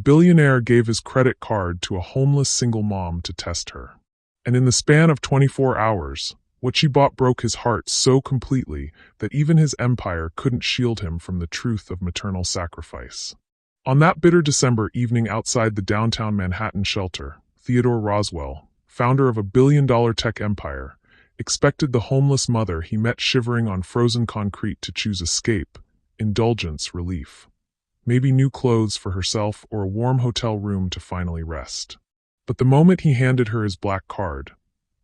billionaire gave his credit card to a homeless single mom to test her. And in the span of 24 hours, what she bought broke his heart so completely that even his empire couldn't shield him from the truth of maternal sacrifice. On that bitter December evening outside the downtown Manhattan shelter, Theodore Roswell, founder of a billion-dollar tech empire, expected the homeless mother he met shivering on frozen concrete to choose escape, indulgence, relief. Maybe new clothes for herself or a warm hotel room to finally rest. But the moment he handed her his black card,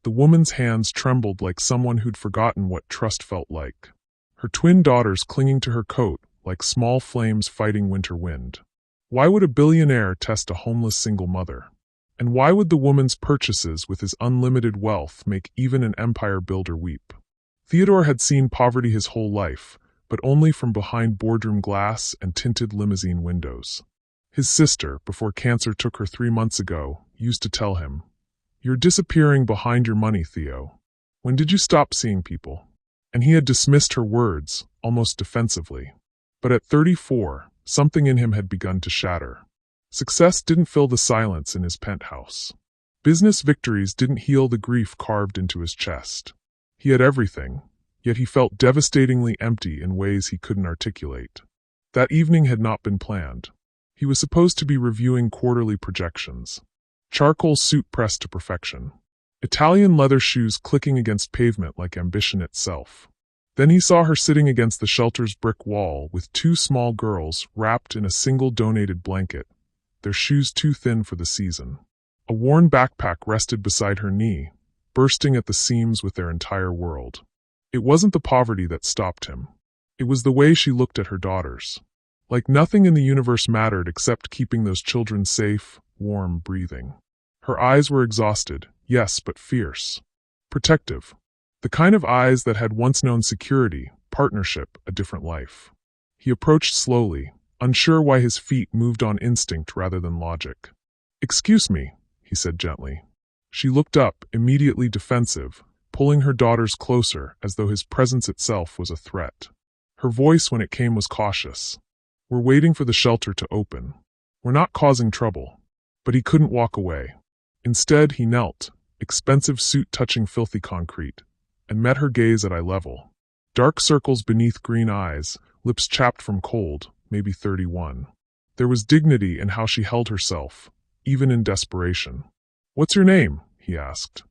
the woman's hands trembled like someone who'd forgotten what trust felt like. Her twin daughters clinging to her coat like small flames fighting winter wind. Why would a billionaire test a homeless single mother? And why would the woman's purchases with his unlimited wealth make even an empire builder weep? Theodore had seen poverty his whole life, but only from behind boardroom glass and tinted limousine windows. His sister, before cancer took her 3 months ago, used to tell him, "You're disappearing behind your money, Theo. When did you stop seeing people?" And he had dismissed her words, almost defensively. But at 34, something in him had begun to shatter. Success didn't fill the silence in his penthouse. Business victories didn't heal the grief carved into his chest. He had everything, yet he felt devastatingly empty in ways he couldn't articulate. That evening had not been planned. He was supposed to be reviewing quarterly projections. Charcoal suit pressed to perfection. Italian leather shoes clicking against pavement like ambition itself. Then he saw her sitting against the shelter's brick wall with 2 small girls wrapped in a single donated blanket, their shoes too thin for the season. A worn backpack rested beside her knee, bursting at the seams with their entire world. It wasn't the poverty that stopped him. It was the way she looked at her daughters. Like nothing in the universe mattered except keeping those children safe, warm, breathing. Her eyes were exhausted, yes, but fierce. Protective. The kind of eyes that had once known security, partnership, a different life. He approached slowly, unsure why his feet moved on instinct rather than logic. "Excuse me," he said gently. She looked up, immediately defensive, pulling her daughters closer as though his presence itself was a threat. Her voice when it came was cautious. "We're waiting for the shelter to open. We're not causing trouble." But he couldn't walk away. Instead, he knelt, expensive suit touching filthy concrete, and met her gaze at eye level. Dark circles beneath green eyes, lips chapped from cold, maybe 31. There was dignity in how she held herself, even in desperation. "What's your name?" he asked.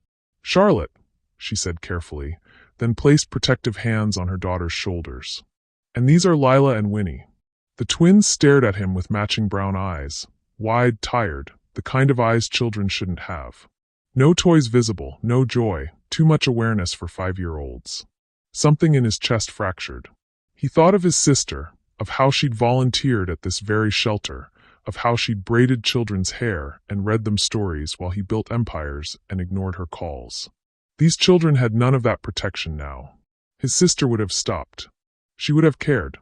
"Charlotte," she said carefully, then placed protective hands on her daughter's shoulders. "And these are Lila and Winnie." The twins stared at him with matching brown eyes, wide, tired, the kind of eyes children shouldn't have. No toys visible, no joy, too much awareness for 5-year-olds. Something in his chest fractured. He thought of his sister, of how she'd volunteered at this very shelter, of how she'd braided children's hair and read them stories while he built empires and ignored her calls. These children had none of that protection now. His sister would have stopped. She would have cared.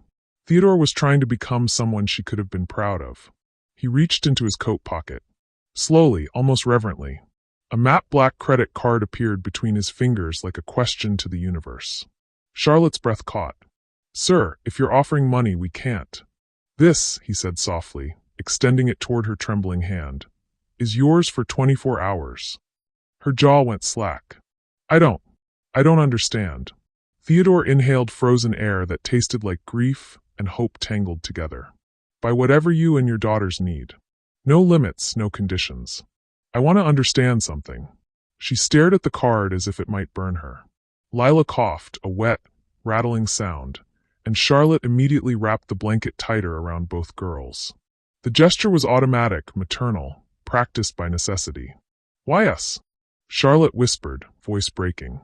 Theodore was trying to become someone she could have been proud of. He reached into his coat pocket. Slowly, almost reverently, a matte black credit card appeared between his fingers like a question to the universe. Charlotte's breath caught. "Sir, if you're offering money, we can't." "This," he said softly, extending it toward her trembling hand, "is yours for 24 hours. Her jaw went slack. I don't understand." Theodore inhaled frozen air that tasted like grief and hope tangled together. "By whatever you and your daughters need. No limits, no conditions. I want to understand something." She stared at the card as if it might burn her. Lila coughed, a wet, rattling sound, and Charlotte immediately wrapped the blanket tighter around both girls. The gesture was automatic, maternal, practiced by necessity. "Why us?" Charlotte whispered, voice breaking.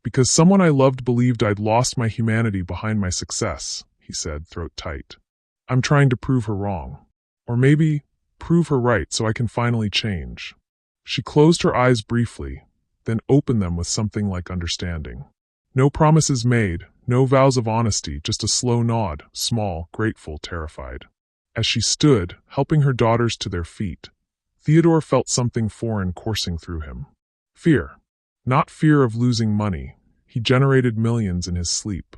"Because someone I loved believed I'd lost my humanity behind my success," he said, throat tight. "I'm trying to prove her wrong. Or maybe prove her right so I can finally change." She closed her eyes briefly, then opened them with something like understanding. No promises made, no vows of honesty, just a slow nod, small, grateful, terrified. As she stood, helping her daughters to their feet, Theodore felt something foreign coursing through him. Fear. Not fear of losing money. He generated millions in his sleep.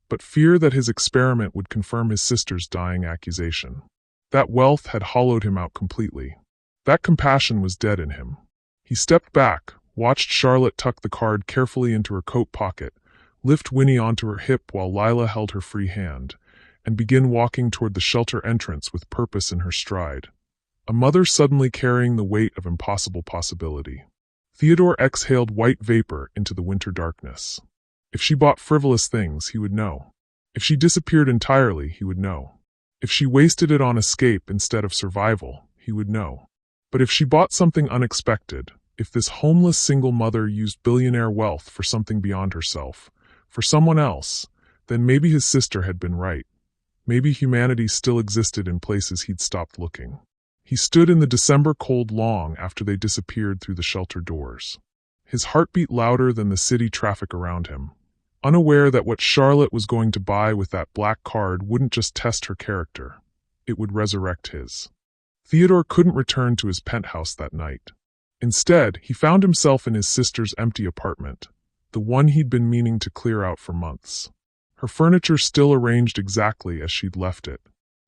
But fear that his experiment would confirm his sister's dying accusation. That wealth had hollowed him out completely. That compassion was dead in him. He stepped back, watched Charlotte tuck the card carefully into her coat pocket, lift Winnie onto her hip while Lila held her free hand, and begin walking toward the shelter entrance with purpose in her stride. A mother suddenly carrying the weight of impossible possibility. Theodore exhaled white vapor into the winter darkness. If she bought frivolous things, he would know. If she disappeared entirely, he would know. If she wasted it on escape instead of survival, he would know. But if she bought something unexpected, if this homeless single mother used billionaire wealth for something beyond herself, for someone else, then maybe his sister had been right. Maybe humanity still existed in places he'd stopped looking. He stood in the December cold long after they disappeared through the shelter doors. His heart beat louder than the city traffic around him, unaware that what Charlotte was going to buy with that black card wouldn't just test her character, it would resurrect his. Theodore couldn't return to his penthouse that night. Instead, he found himself in his sister's empty apartment, the one he'd been meaning to clear out for months. Her furniture still arranged exactly as she'd left it.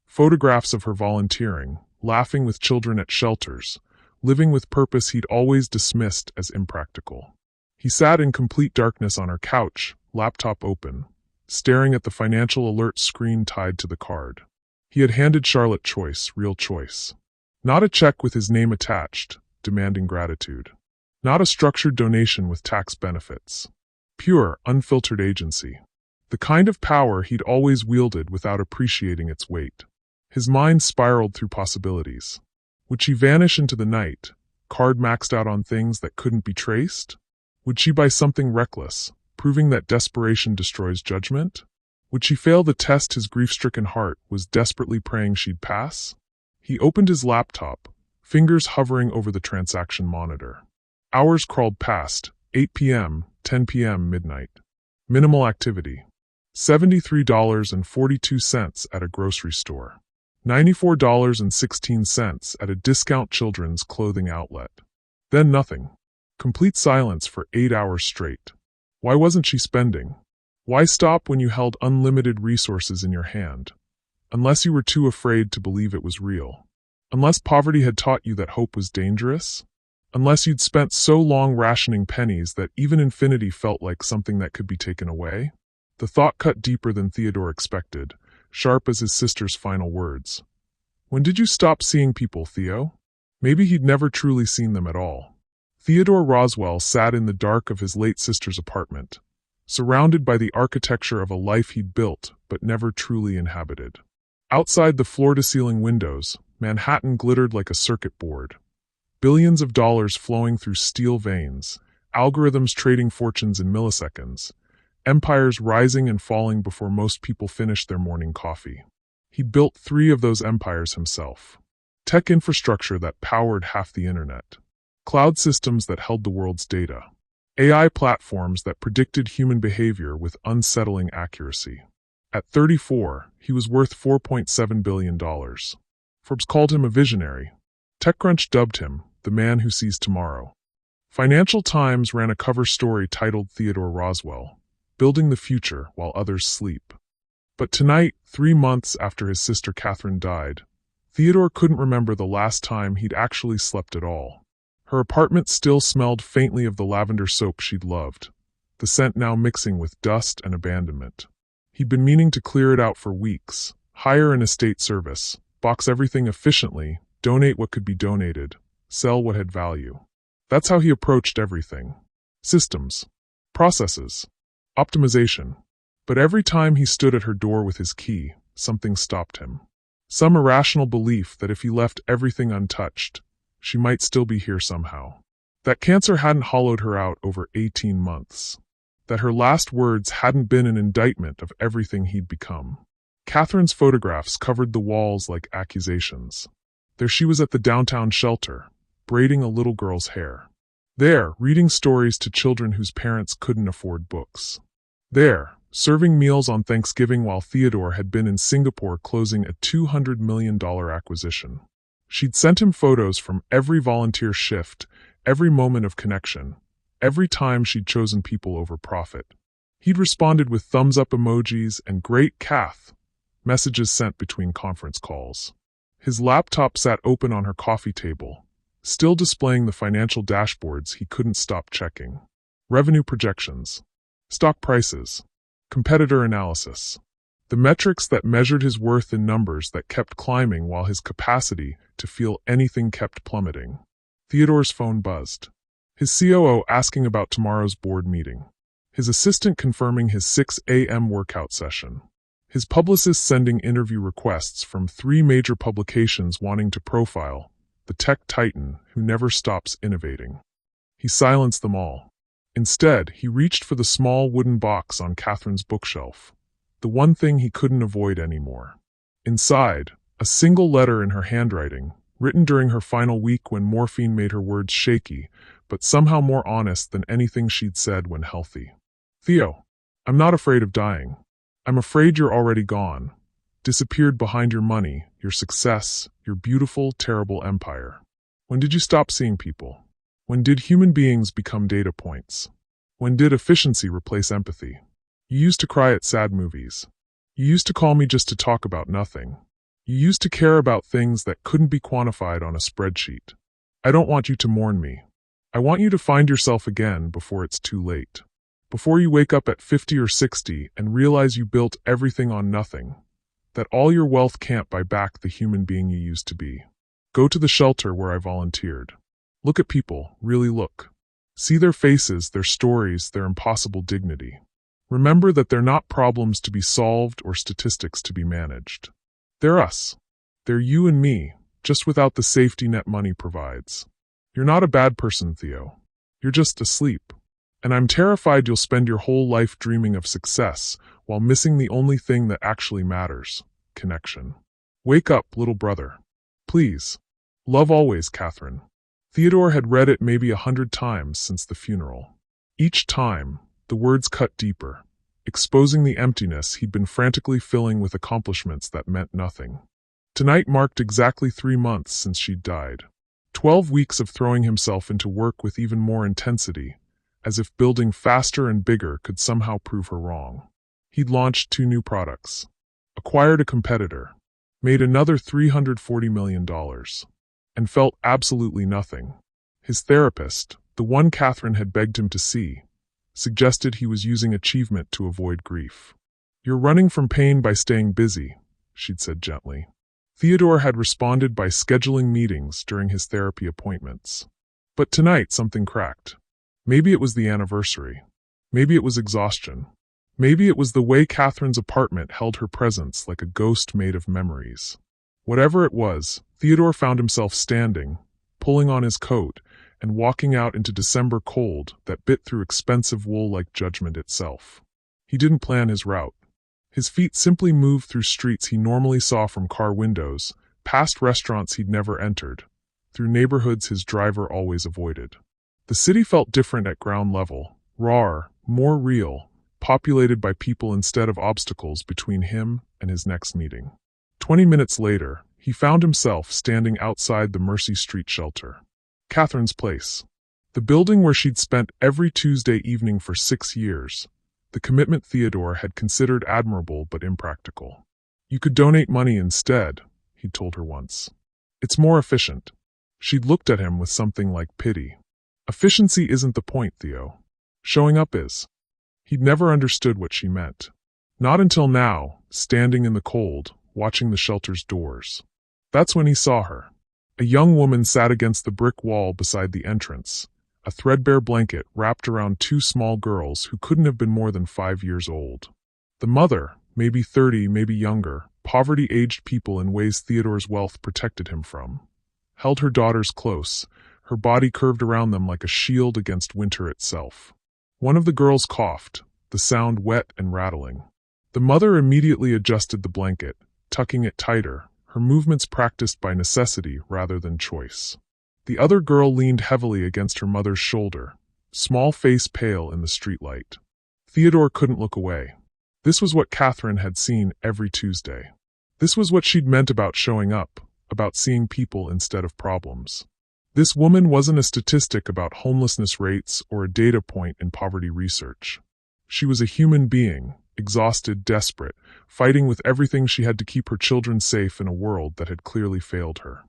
Photographs of her volunteering, laughing with children at shelters, living with purpose he'd always dismissed as impractical. He sat in complete darkness on her couch, laptop open, staring at the financial alert screen tied to the card. He had handed Charlotte choice, real choice. Not a check with his name attached, demanding gratitude. Not a structured donation with tax benefits. Pure, unfiltered agency. The kind of power he'd always wielded without appreciating its weight. His mind spiraled through possibilities. Would she vanish into the night, card maxed out on things that couldn't be traced? Would she buy something reckless, proving that desperation destroys judgment? Would she fail the test his grief-stricken heart was desperately praying she'd pass? He opened his laptop, fingers hovering over the transaction monitor. Hours crawled past, 8 p.m., 10 p.m., midnight. Minimal activity. $73.42 at a grocery store. $94.16 at a discount children's clothing outlet. Then nothing. Complete silence for 8 hours straight. Why wasn't she spending? Why stop when you held unlimited resources in your hand? Unless you were too afraid to believe it was real. Unless poverty had taught you that hope was dangerous? Unless you'd spent so long rationing pennies that even infinity felt like something that could be taken away? The thought cut deeper than Theodore expected, sharp as his sister's final words. When did you stop seeing people, Theo? Maybe he'd never truly seen them at all. Theodore Roswell sat in the dark of his late sister's apartment, surrounded by the architecture of a life he'd built but never truly inhabited. Outside the floor-to-ceiling windows, Manhattan glittered like a circuit board. Billions of dollars flowing through steel veins, algorithms trading fortunes in milliseconds, empires rising and falling before most people finished their morning coffee. He built 3 of those empires himself. Tech infrastructure that powered half the internet. Cloud systems that held the world's data. AI platforms that predicted human behavior with unsettling accuracy. At 34, he was worth $4.7 billion. Forbes called him a visionary. TechCrunch dubbed him the man who sees tomorrow. Financial Times ran a cover story titled Theodore Roswell, Building the Future While Others Sleep. But tonight, 3 months after his sister Catherine died, Theodore couldn't remember the last time he'd actually slept at all. Her apartment still smelled faintly of the lavender soap she'd loved, the scent now mixing with dust and abandonment. He'd been meaning to clear it out for weeks, hire an estate service, box everything efficiently, donate what could be donated, sell what had value. That's how he approached everything. Systems. Processes. Optimization. But every time he stood at her door with his key, something stopped him. Some irrational belief that if he left everything untouched, she might still be here somehow. That cancer hadn't hollowed her out over 18 months. That her last words hadn't been an indictment of everything he'd become. Catherine's photographs covered the walls like accusations. There she was at the downtown shelter, braiding a little girl's hair. There, reading stories to children whose parents couldn't afford books. There, serving meals on Thanksgiving while Theodore had been in Singapore closing a $200 million acquisition. She'd sent him photos from every volunteer shift, every moment of connection, every time she'd chosen people over profit. He'd responded with thumbs-up emojis and "Great Kath," messages sent between conference calls. His laptop sat open on her coffee table, still displaying the financial dashboards he couldn't stop checking. Revenue projections, stock prices, competitor analysis. The metrics that measured his worth in numbers that kept climbing while his capacity to feel anything kept plummeting. Theodore's phone buzzed. His COO asking about tomorrow's board meeting. His assistant confirming his 6 a.m. workout session. His publicist sending interview requests from 3 major publications wanting to profile the tech titan who never stops innovating. He silenced them all. Instead, he reached for the small wooden box on Catherine's bookshelf, the one thing he couldn't avoid anymore. Inside, a single letter in her handwriting, written during her final week when morphine made her words shaky, but somehow more honest than anything she'd said when healthy. Theo, I'm not afraid of dying. I'm afraid you're already gone, disappeared behind your money, your success, your beautiful, terrible empire. When did you stop seeing people? When did human beings become data points? When did efficiency replace empathy? You used to cry at sad movies. You used to call me just to talk about nothing. You used to care about things that couldn't be quantified on a spreadsheet. I don't want you to mourn me. I want you to find yourself again before it's too late. Before you wake up at 50 or 60 and realize you built everything on nothing, that all your wealth can't buy back the human being you used to be. Go to the shelter where I volunteered. Look at people, really look. See their faces, their stories, their impossible dignity. Remember that they're not problems to be solved or statistics to be managed. They're us. They're you and me, just without the safety net money provides. You're not a bad person, Theo. You're just asleep. And I'm terrified you'll spend your whole life dreaming of success while missing the only thing that actually matters, connection. Wake up, little brother. Please. Love always, Catherine. Theodore had read it maybe 100 times since the funeral. Each time, the words cut deeper, exposing the emptiness he'd been frantically filling with accomplishments that meant nothing. Tonight marked exactly 3 months since she'd died. 12 weeks of throwing himself into work with even more intensity, as if building faster and bigger could somehow prove her wrong. He'd launched 2 new products, acquired a competitor, made another $340 million, and felt absolutely nothing. His therapist, the one Catherine had begged him to see, suggested he was using achievement to avoid grief. You're running from pain by staying busy, she'd said gently. Theodore had responded by scheduling meetings during his therapy appointments. But tonight something cracked. Maybe it was the anniversary. Maybe it was exhaustion. Maybe it was the way Catherine's apartment held her presence like a ghost made of memories. Whatever it was, Theodore found himself standing, pulling on his coat, and walking out into December cold that bit through expensive wool like judgment itself. He didn't plan his route. His feet simply moved through streets he normally saw from car windows, past restaurants he'd never entered, through neighborhoods his driver always avoided. The city felt different at ground level, rawer, more real, populated by people instead of obstacles between him and his next meeting. 20 minutes later, he found himself standing outside the Mercy Street shelter. Catherine's place. The building where she'd spent every Tuesday evening for 6 years. The commitment Theodore had considered admirable but impractical. You could donate money instead, he'd told her once. It's more efficient. She'd looked at him with something like pity. Efficiency isn't the point, Theo. Showing up is. He'd never understood what she meant. Not until now, standing in the cold, watching the shelter's doors. That's when he saw her. A young woman sat against the brick wall beside the entrance, a threadbare blanket wrapped around 2 small girls who couldn't have been more than 5 years old. The mother, maybe 30, maybe younger, poverty-aged people in ways Theodore's wealth protected him from, held her daughters close, her body curved around them like a shield against winter itself. One of the girls coughed, the sound wet and rattling. The mother immediately adjusted the blanket, tucking it tighter, her movements practiced by necessity rather than choice. The other girl leaned heavily against her mother's shoulder, small face pale in the streetlight. Theodore couldn't look away. This was what Catherine had seen every Tuesday. This was what she'd meant about showing up, about seeing people instead of problems. This woman wasn't a statistic about homelessness rates or a data point in poverty research. She was a human being, exhausted, desperate, fighting with everything she had to keep her children safe in a world that had clearly failed her.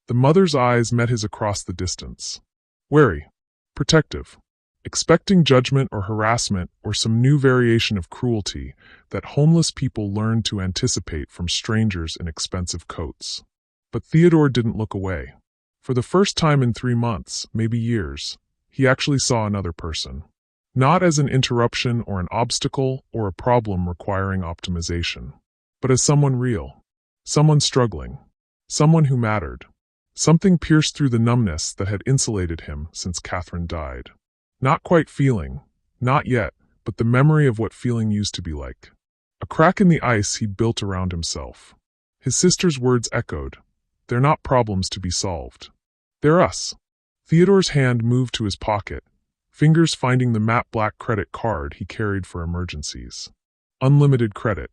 The mother's eyes met his across the distance. Wary, protective, expecting judgment or harassment or some new variation of cruelty that homeless people learn to anticipate from strangers in expensive coats. But Theodore didn't look away. For the first time in 3 months, maybe years, he actually saw another person. Not as an interruption or an obstacle or a problem requiring optimization, but as someone real, someone struggling, someone who mattered. Something pierced through the numbness that had insulated him since Catherine died. Not quite feeling, not yet, but the memory of what feeling used to be like. A crack in the ice he'd built around himself. His sister's words echoed. They're not problems to be solved. They're us. Theodore's hand moved to his pocket, fingers finding the matte black credit card he carried for emergencies. Unlimited credit.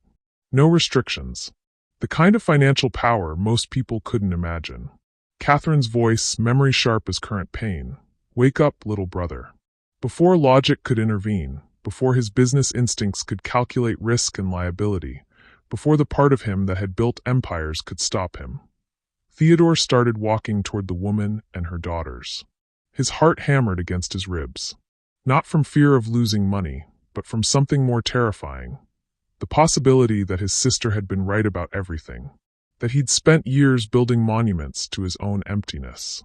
No restrictions. The kind of financial power most people couldn't imagine. Catherine's voice, memory sharp as current pain. Wake up, little brother. Before logic could intervene, before his business instincts could calculate risk and liability, before the part of him that had built empires could stop him, Theodore started walking toward the woman and her daughters. His heart hammered against his ribs. Not from fear of losing money, but from something more terrifying. The possibility that his sister had been right about everything. That he'd spent years building monuments to his own emptiness.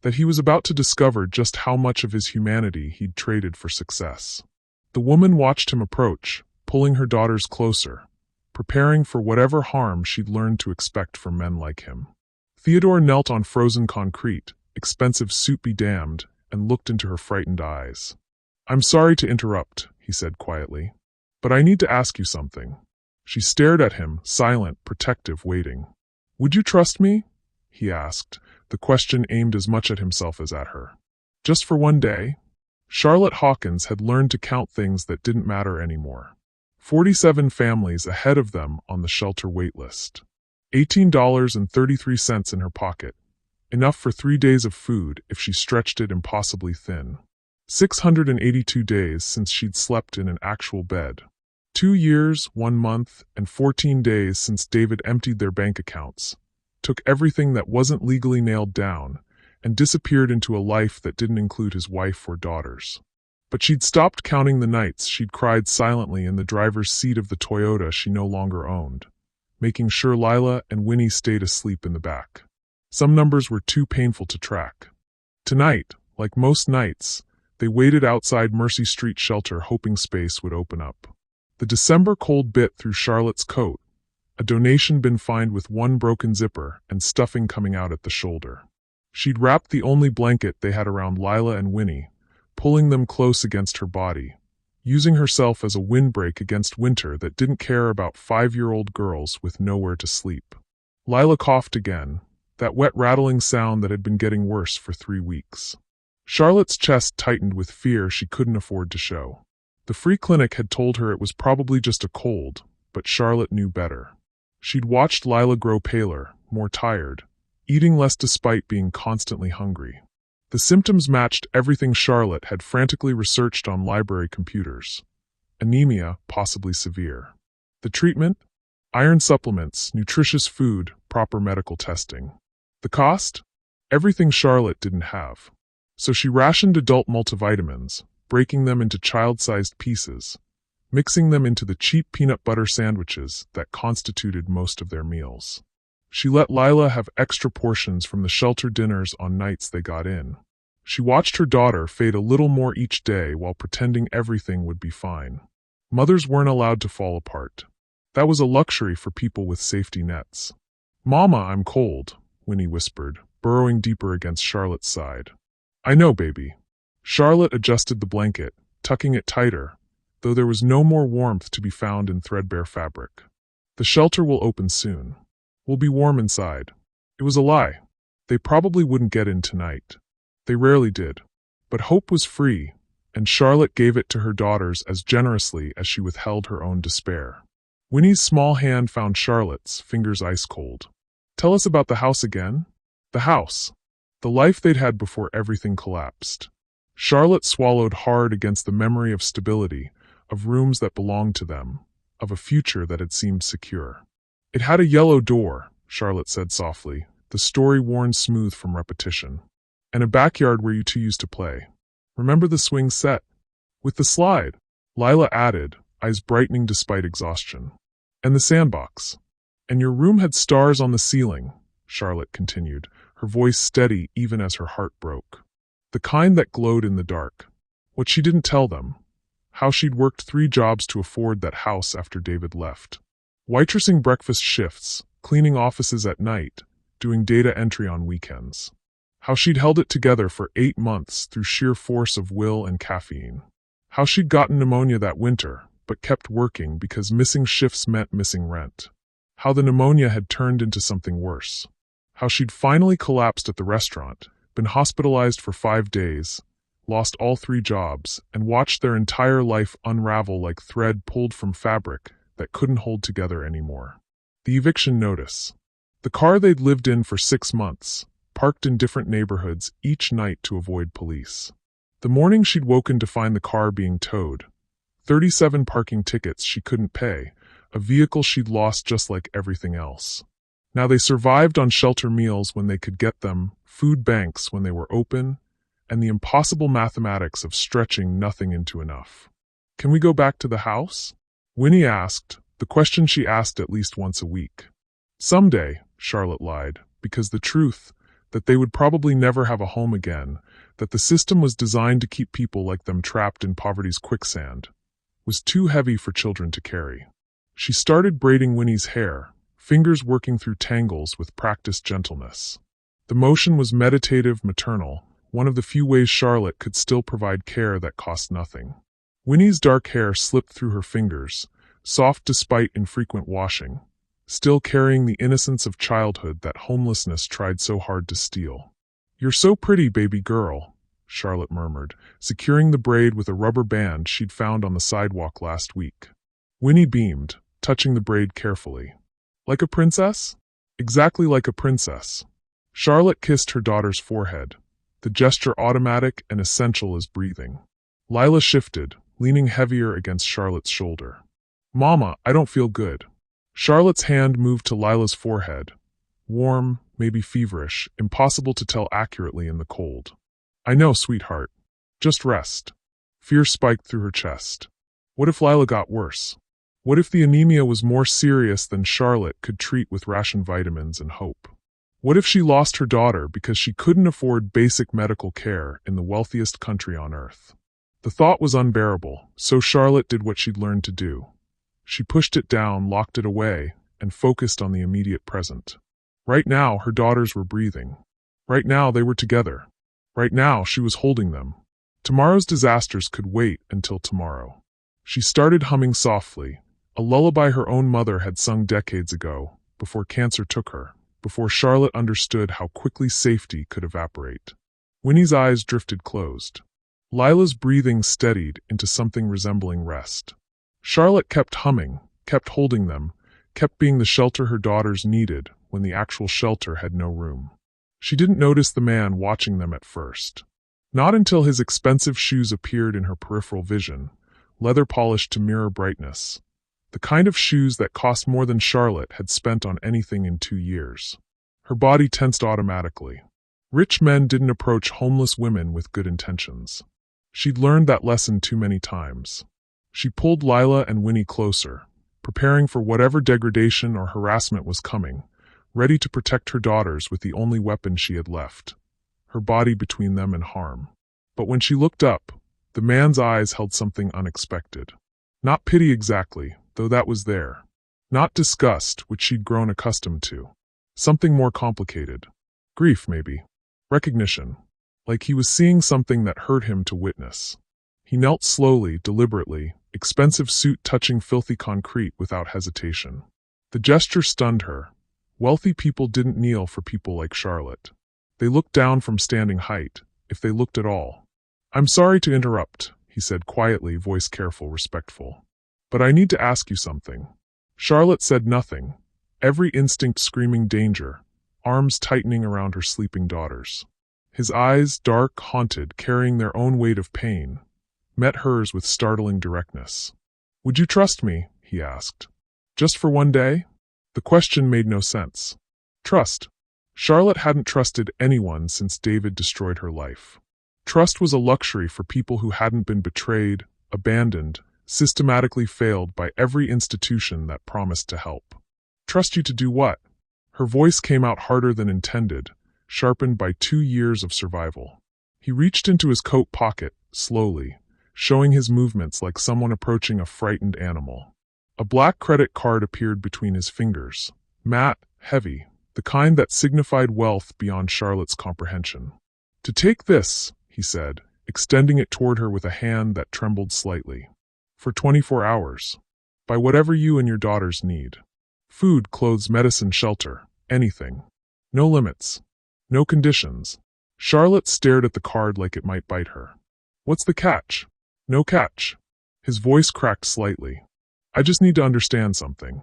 That he was about to discover just how much of his humanity he'd traded for success. The woman watched him approach, pulling her daughters closer, preparing for whatever harm she'd learned to expect from men like him. Theodore knelt on frozen concrete, expensive suit be damned, and looked into her frightened eyes. I'm sorry to interrupt, he said quietly, but I need to ask you something. She stared at him, silent, protective, waiting. Would you trust me? He asked, the question aimed as much at himself as at her. Just for one day? Charlotte Hawkins had learned to count things that didn't matter anymore. 47 families ahead of them on the shelter wait list. $18.33 in her pocket. Enough for 3 days of food if she stretched it impossibly thin. 682 days since she'd slept in an actual bed. 2 years, 1 month, and 14 days since David emptied their bank accounts, took everything that wasn't legally nailed down, and disappeared into a life that didn't include his wife or daughters. But she'd stopped counting the nights she'd cried silently in the driver's seat of the Toyota she no longer owned, making sure Lila and Winnie stayed asleep in the back. Some numbers were too painful to track. Tonight, like most nights, they waited outside Mercy Street shelter hoping space would open up. The December cold bit through Charlotte's coat, a donation bin fined with one broken zipper and stuffing coming out at the shoulder. She'd wrapped the only blanket they had around Lila and Winnie, pulling them close against her body, using herself as a windbreak against winter that didn't care about 5-year-old girls with nowhere to sleep. Lila coughed again, that wet rattling sound that had been getting worse for 3 weeks. Charlotte's chest tightened with fear she couldn't afford to show. The free clinic had told her it was probably just a cold, but Charlotte knew better. She'd watched Lila grow paler, more tired, eating less despite being constantly hungry. The symptoms matched everything Charlotte had frantically researched on library computers. Anemia, possibly severe. The treatment? Iron supplements, nutritious food, proper medical testing. The cost? Everything Charlotte didn't have. So she rationed adult multivitamins, breaking them into child-sized pieces, mixing them into the cheap peanut butter sandwiches that constituted most of their meals. She let Lila have extra portions from the shelter dinners on nights they got in. She watched her daughter fade a little more each day while pretending everything would be fine. Mothers weren't allowed to fall apart. That was a luxury for people with safety nets. "Mama, I'm cold," Winnie whispered, burrowing deeper against Charlotte's side. "I know, baby." Charlotte adjusted the blanket, tucking it tighter, though there was no more warmth to be found in threadbare fabric. "The shelter will open soon. We'll be warm inside." It was a lie. They probably wouldn't get in tonight. They rarely did. But hope was free, and Charlotte gave it to her daughters as generously as she withheld her own despair. Winnie's small hand found Charlotte's, fingers ice cold. "Tell us about the house again." The house. The life they'd had before everything collapsed. Charlotte swallowed hard against the memory of stability, of rooms that belonged to them, of a future that had seemed secure. It had a yellow door, Charlotte said softly, the story worn smooth from repetition. And a backyard where you two used to play. Remember the swing set? With the slide, Lila added, eyes brightening despite exhaustion. And the sandbox. And your room had stars on the ceiling, Charlotte continued, her voice steady even as her heart broke. The kind that glowed in the dark. What she didn't tell them. How she'd worked 3 jobs to afford that house after David left. Waitressing breakfast shifts, cleaning offices at night, doing data entry on weekends. How she'd held it together for 8 months through sheer force of will and caffeine. How she'd gotten pneumonia that winter, but kept working because missing shifts meant missing rent. How the pneumonia had turned into something worse. How she'd finally collapsed at the restaurant, been hospitalized for 5 days, lost all 3 jobs, and watched their entire life unravel like thread pulled from fabric that couldn't hold together anymore. The eviction notice. The car they'd lived in for 6 months, parked in different neighborhoods each night to avoid police. The morning she'd woken to find the car being towed. 37 parking tickets she couldn't pay, a vehicle she'd lost just like everything else. Now they survived on shelter meals when they could get them, food banks when they were open, and the impossible mathematics of stretching nothing into enough. Can we go back to the house? Winnie asked, the question she asked at least once a week. Someday, Charlotte lied, because the truth, that they would probably never have a home again, that the system was designed to keep people like them trapped in poverty's quicksand, was too heavy for children to carry. She started braiding Winnie's hair, fingers working through tangles with practiced gentleness. The motion was meditative, maternal, one of the few ways Charlotte could still provide care that cost nothing. Winnie's dark hair slipped through her fingers, soft despite infrequent washing, still carrying the innocence of childhood that homelessness tried so hard to steal. "You're so pretty, baby girl," Charlotte murmured, securing the braid with a rubber band she'd found on the sidewalk last week. Winnie beamed, touching the braid carefully. "Like a princess?" "Exactly like a princess." Charlotte kissed her daughter's forehead, the gesture automatic and essential as breathing. Lila shifted, leaning heavier against Charlotte's shoulder. "Mama, I don't feel good." Charlotte's hand moved to Lila's forehead. Warm, maybe feverish, impossible to tell accurately in the cold. "I know, sweetheart. Just rest." Fear spiked through her chest. What if Lila got worse? What if the anemia was more serious than Charlotte could treat with ration vitamins and hope? What if she lost her daughter because she couldn't afford basic medical care in the wealthiest country on earth? The thought was unbearable, so Charlotte did what she'd learned to do. She pushed it down, locked it away, and focused on the immediate present. Right now, her daughters were breathing. Right now, they were together. Right now, she was holding them. Tomorrow's disasters could wait until tomorrow. She started humming softly, a lullaby her own mother had sung decades ago, before cancer took her, before Charlotte understood how quickly safety could evaporate. Winnie's eyes drifted closed. Lila's breathing steadied into something resembling rest. Charlotte kept humming, kept holding them, kept being the shelter her daughters needed when the actual shelter had no room. She didn't notice the man watching them at first. Not until his expensive shoes appeared in her peripheral vision, leather polished to mirror brightness. The kind of shoes that cost more than Charlotte had spent on anything in 2 years. Her body tensed automatically. Rich men didn't approach homeless women with good intentions. She'd learned that lesson too many times. She pulled Lila and Winnie closer, preparing for whatever degradation or harassment was coming, ready to protect her daughters with the only weapon she had left, her body between them and harm. But when she looked up, the man's eyes held something unexpected. Not pity exactly, though that was there. Not disgust, which she'd grown accustomed to. Something more complicated. Grief, maybe. Recognition. Like he was seeing something that hurt him to witness. He knelt slowly, deliberately, expensive suit touching filthy concrete without hesitation. The gesture stunned her. Wealthy people didn't kneel for people like Charlotte. They looked down from standing height, if they looked at all. "I'm sorry to interrupt," he said quietly, voice careful, respectful. "But I need to ask you something." Charlotte said nothing, every instinct screaming danger, arms tightening around her sleeping daughters. His eyes, dark, haunted, carrying their own weight of pain, met hers with startling directness. "Would you trust me?" he asked. Just for one day? The question made no sense. Trust. Charlotte hadn't trusted anyone since David destroyed her life. Trust was a luxury for people who hadn't been betrayed, abandoned, systematically failed by every institution that promised to help. Trust you to do what? Her voice came out harder than intended, sharpened by 2 years of survival. He reached into his coat pocket, slowly, showing his movements like someone approaching a frightened animal. A black credit card appeared between his fingers, matte, heavy, the kind that signified wealth beyond Charlotte's comprehension. To take this, he said, extending it toward her with a hand that trembled slightly. For 24 hours. Buy whatever you and your daughters need. Food, clothes, medicine, shelter, anything. No limits. No conditions. Charlotte stared at the card like it might bite her. What's the catch? No catch. His voice cracked slightly. I just need to understand something.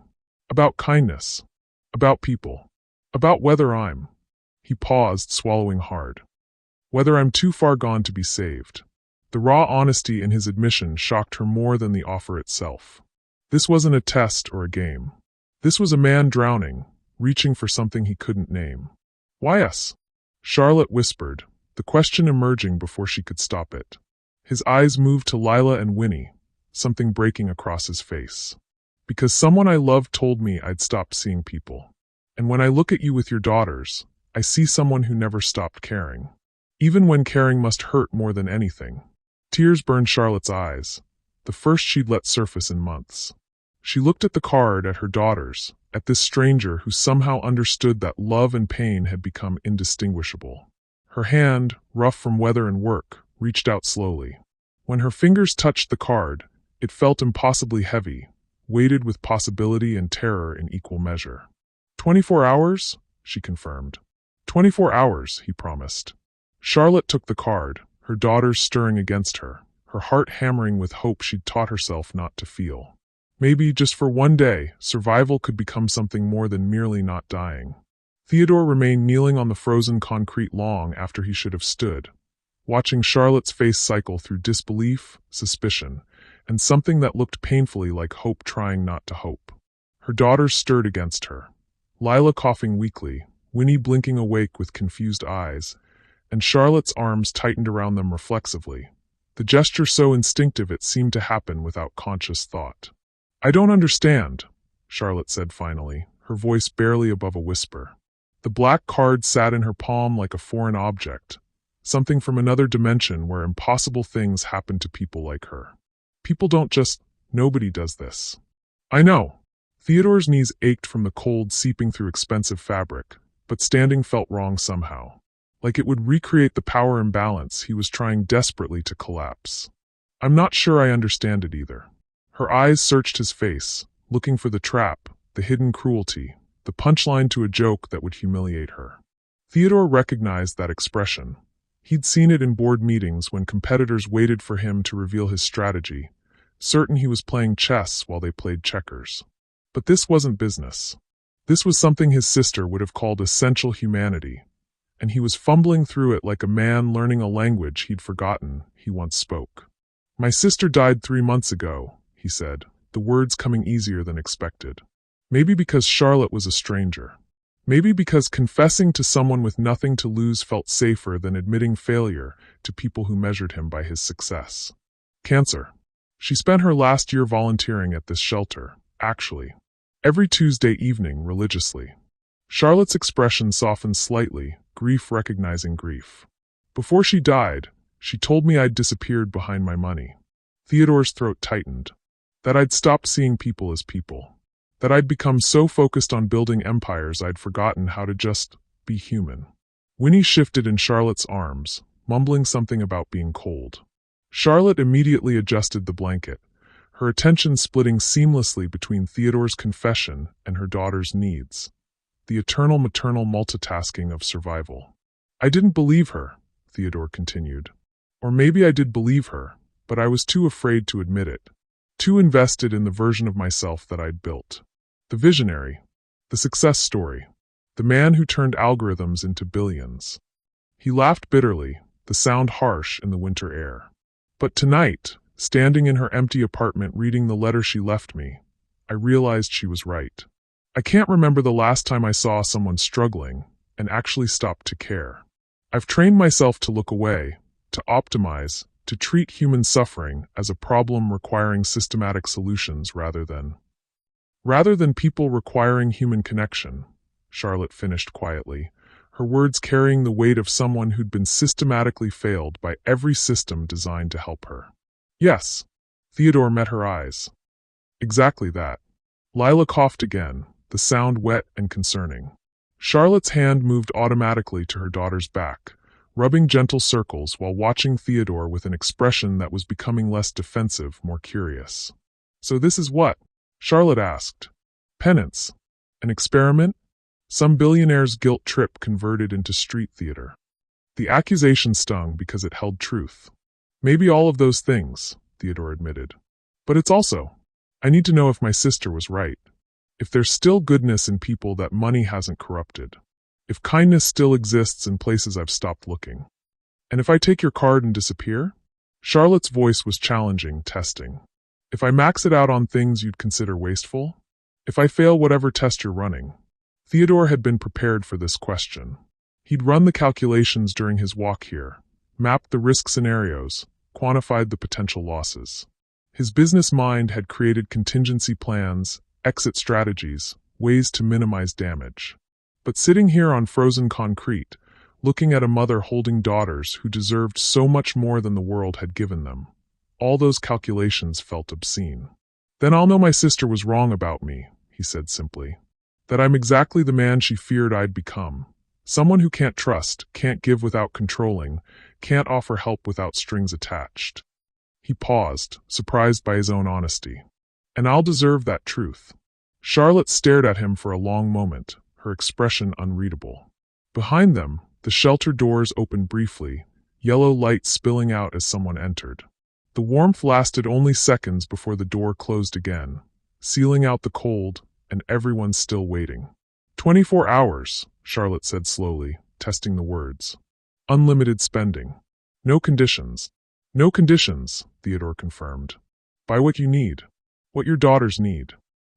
About kindness. About people. About whether I'm... He paused, swallowing hard. Whether I'm too far gone to be saved. The raw honesty in his admission shocked her more than the offer itself. This wasn't a test or a game. This was a man drowning, reaching for something he couldn't name. Why us? Charlotte whispered, the question emerging before she could stop it. His eyes moved to Lila and Winnie, something breaking across his face. Because someone I loved told me I'd stop seeing people. And when I look at you with your daughters, I see someone who never stopped caring. Even when caring must hurt more than anything. Tears burned Charlotte's eyes, the first she'd let surface in months. She looked at the card, at her daughters, at this stranger who somehow understood that love and pain had become indistinguishable. Her hand, rough from weather and work, reached out slowly. When her fingers touched the card, it felt impossibly heavy, weighted with possibility and terror in equal measure. 24 hours? She confirmed. 24 hours, he promised. Charlotte took the card, her daughters stirring against her, her heart hammering with hope she'd taught herself not to feel. Maybe, just for one day, survival could become something more than merely not dying. Theodore remained kneeling on the frozen concrete long after he should have stood, watching Charlotte's face cycle through disbelief, suspicion, and something that looked painfully like hope trying not to hope. Her daughters stirred against her, Lila coughing weakly, Winnie blinking awake with confused eyes, and Charlotte's arms tightened around them reflexively, the gesture so instinctive it seemed to happen without conscious thought. I don't understand, Charlotte said finally, her voice barely above a whisper. The black card sat in her palm like a foreign object, something from another dimension where impossible things happen to people like her. People don't just... Nobody does this. I know. Theodore's knees ached from the cold seeping through expensive fabric, but standing felt wrong somehow. Like it would recreate the power imbalance he was trying desperately to collapse. I'm not sure I understand it either. Her eyes searched his face, looking for the trap, the hidden cruelty, the punchline to a joke that would humiliate her. Theodore recognized that expression. He'd seen it in board meetings when competitors waited for him to reveal his strategy, certain he was playing chess while they played checkers. But this wasn't business. This was something his sister would have called essential humanity, and he was fumbling through it like a man learning a language he'd forgotten he once spoke. My sister died 3 months ago, he said, the words coming easier than expected. Maybe because Charlotte was a stranger. Maybe because confessing to someone with nothing to lose felt safer than admitting failure to people who measured him by his success. Cancer. She spent her last year volunteering at this shelter, actually. Every Tuesday evening, religiously. Charlotte's expression softened slightly, grief recognizing grief. Before she died, she told me I'd disappeared behind my money. Theodore's throat tightened. That I'd stopped seeing people as people. That I'd become so focused on building empires I'd forgotten how to just be human. Winnie shifted in Charlotte's arms, mumbling something about being cold. Charlotte immediately adjusted the blanket, her attention splitting seamlessly between Theodore's confession and her daughter's needs. The eternal maternal multitasking of survival. I didn't believe her, Theodore continued. Or maybe I did believe her, but I was too afraid to admit it. Too invested in the version of myself that I'd built. The visionary. The success story. The man who turned algorithms into billions. He laughed bitterly, the sound harsh in the winter air. But tonight, standing in her empty apartment reading the letter she left me, I realized she was right. I can't remember the last time I saw someone struggling and actually stopped to care. I've trained myself to look away, to optimize, to treat human suffering as a problem requiring systematic solutions rather than people requiring human connection, Charlotte finished quietly, her words carrying the weight of someone who'd been systematically failed by every system designed to help her. Yes, Theodore met her eyes. Exactly that. Lila coughed again, the sound wet and concerning. Charlotte's hand moved automatically to her daughter's back, rubbing gentle circles while watching Theodore with an expression that was becoming less defensive, more curious. So this is what? Charlotte asked. Penance. An experiment? Some billionaire's guilt trip converted into street theater. The accusation stung because it held truth. Maybe all of those things, Theodore admitted. But it's also, I need to know if my sister was right. If there's still goodness in people that money hasn't corrupted. If kindness still exists in places I've stopped looking. And if I take your card and disappear? Charlotte's voice was challenging, testing. If I max it out on things you'd consider wasteful? If I fail whatever test you're running? Theodore had been prepared for this question. He'd run the calculations during his walk here, mapped the risk scenarios, quantified the potential losses. His business mind had created contingency plans, exit strategies, ways to minimize damage. But sitting here on frozen concrete, looking at a mother holding daughters who deserved so much more than the world had given them, all those calculations felt obscene. Then I'll know my sister was wrong about me, he said simply. That I'm exactly the man she feared I'd become. Someone who can't trust, can't give without controlling, can't offer help without strings attached. He paused, surprised by his own honesty. And I'll deserve that truth. Charlotte stared at him for a long moment, her expression unreadable. Behind them, the shelter doors opened briefly, yellow light spilling out as someone entered. The warmth lasted only seconds before the door closed again, sealing out the cold, and everyone still waiting. 24 hours, Charlotte said slowly, testing the words. Unlimited spending. No conditions. No conditions, Theodore confirmed. Buy what you need. What your daughters need.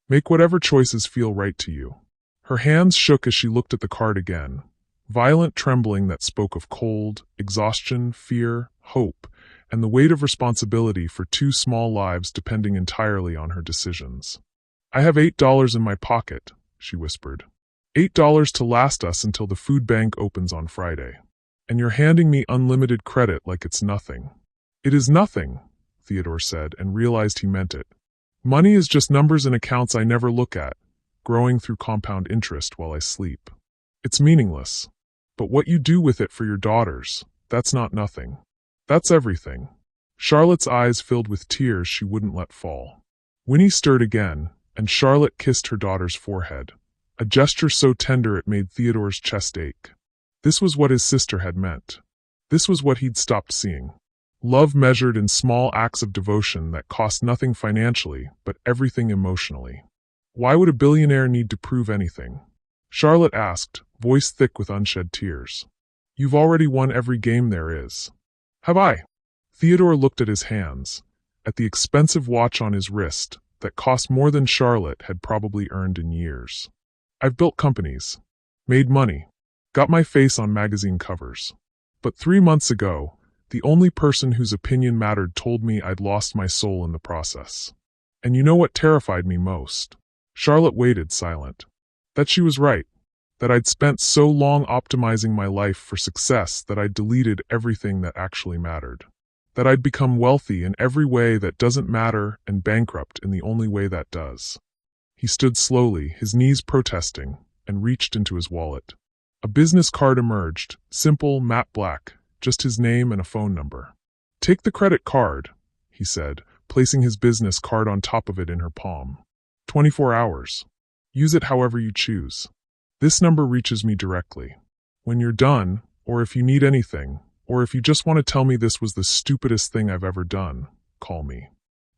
Make whatever choices feel right to you. Her hands shook as she looked at the card again, violent trembling that spoke of cold, exhaustion, fear, hope, and the weight of responsibility for two small lives depending entirely on her decisions. I have $8 in my pocket, she whispered. $8 to last us until the food bank opens on Friday. And you're handing me unlimited credit like it's nothing. It is nothing, Theodore said, and realized he meant it. Money is just numbers in accounts I never look at, growing through compound interest while I sleep. It's meaningless. But what you do with it for your daughters, that's not nothing. That's everything. Charlotte's eyes filled with tears she wouldn't let fall. Winnie stirred again, and Charlotte kissed her daughter's forehead, a gesture so tender it made Theodore's chest ache. This was what his sister had meant. This was what he'd stopped seeing. Love measured in small acts of devotion that cost nothing financially, but everything emotionally. Why would a billionaire need to prove anything? Charlotte asked, voice thick with unshed tears. You've already won every game there is. Have I? Theodore looked at his hands, at the expensive watch on his wrist that cost more than Charlotte had probably earned in years. I've built companies, made money, got my face on magazine covers. But 3 months ago, the only person whose opinion mattered told me I'd lost my soul in the process. And you know what terrified me most? Charlotte waited silent. That she was right. That I'd spent so long optimizing my life for success that I'd deleted everything that actually mattered. That I'd become wealthy in every way that doesn't matter and bankrupt in the only way that does. He stood slowly, his knees protesting, and reached into his wallet. A business card emerged, simple, matte black, just his name and a phone number. Take the credit card, he said, placing his business card on top of it in her palm. 24 hours. Use it however you choose. This number reaches me directly. When you're done, or if you need anything, or if you just want to tell me this was the stupidest thing I've ever done, call me.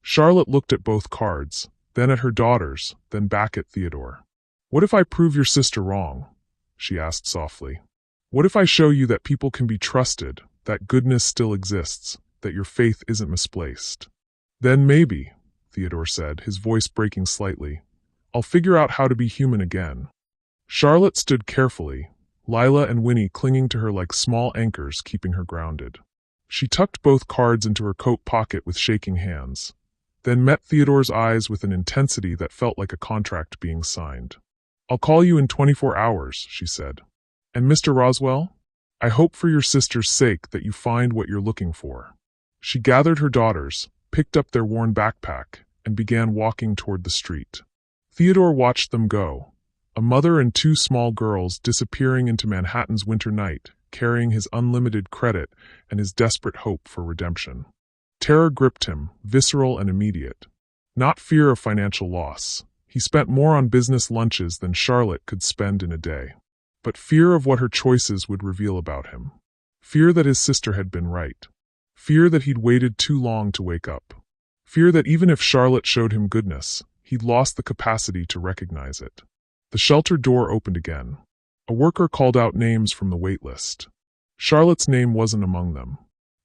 Charlotte looked at both cards, then at her daughters, then back at Theodore. What if I prove your sister wrong? She asked softly. What if I show you that people can be trusted, that goodness still exists, that your faith isn't misplaced? Then maybe, Theodore said, his voice breaking slightly. "I'll figure out how to be human again." Charlotte stood carefully, Lila and Winnie clinging to her like small anchors, keeping her grounded. She tucked both cards into her coat pocket with shaking hands, then met Theodore's eyes with an intensity that felt like a contract being signed. "I'll call you in 24 hours, she said. "And Mr. Roswell? I hope for your sister's sake that you find what you're looking for." She gathered her daughters, picked up their worn backpack, and began walking toward the street. Theodore watched them go, a mother and two small girls disappearing into Manhattan's winter night, carrying his unlimited credit and his desperate hope for redemption. Terror gripped him, visceral and immediate. Not fear of financial loss. He spent more on business lunches than Charlotte could spend in a day. But fear of what her choices would reveal about him. Fear that his sister had been right. Fear that he'd waited too long to wake up. Fear that even if Charlotte showed him goodness, he'd lost the capacity to recognize it. The shelter door opened again. A worker called out names from the wait list. Charlotte's name wasn't among them.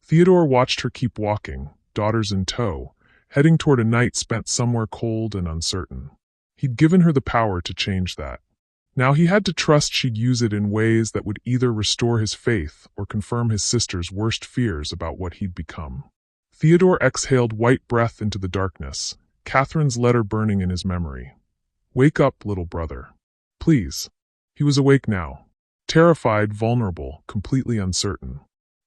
Theodore watched her keep walking, daughters in tow, heading toward a night spent somewhere cold and uncertain. He'd given her the power to change that. Now he had to trust she'd use it in ways that would either restore his faith or confirm his sister's worst fears about what he'd become. Theodore exhaled white breath into the darkness, Catherine's letter burning in his memory. "Wake up, little brother. Please." He was awake now. Terrified, vulnerable, completely uncertain.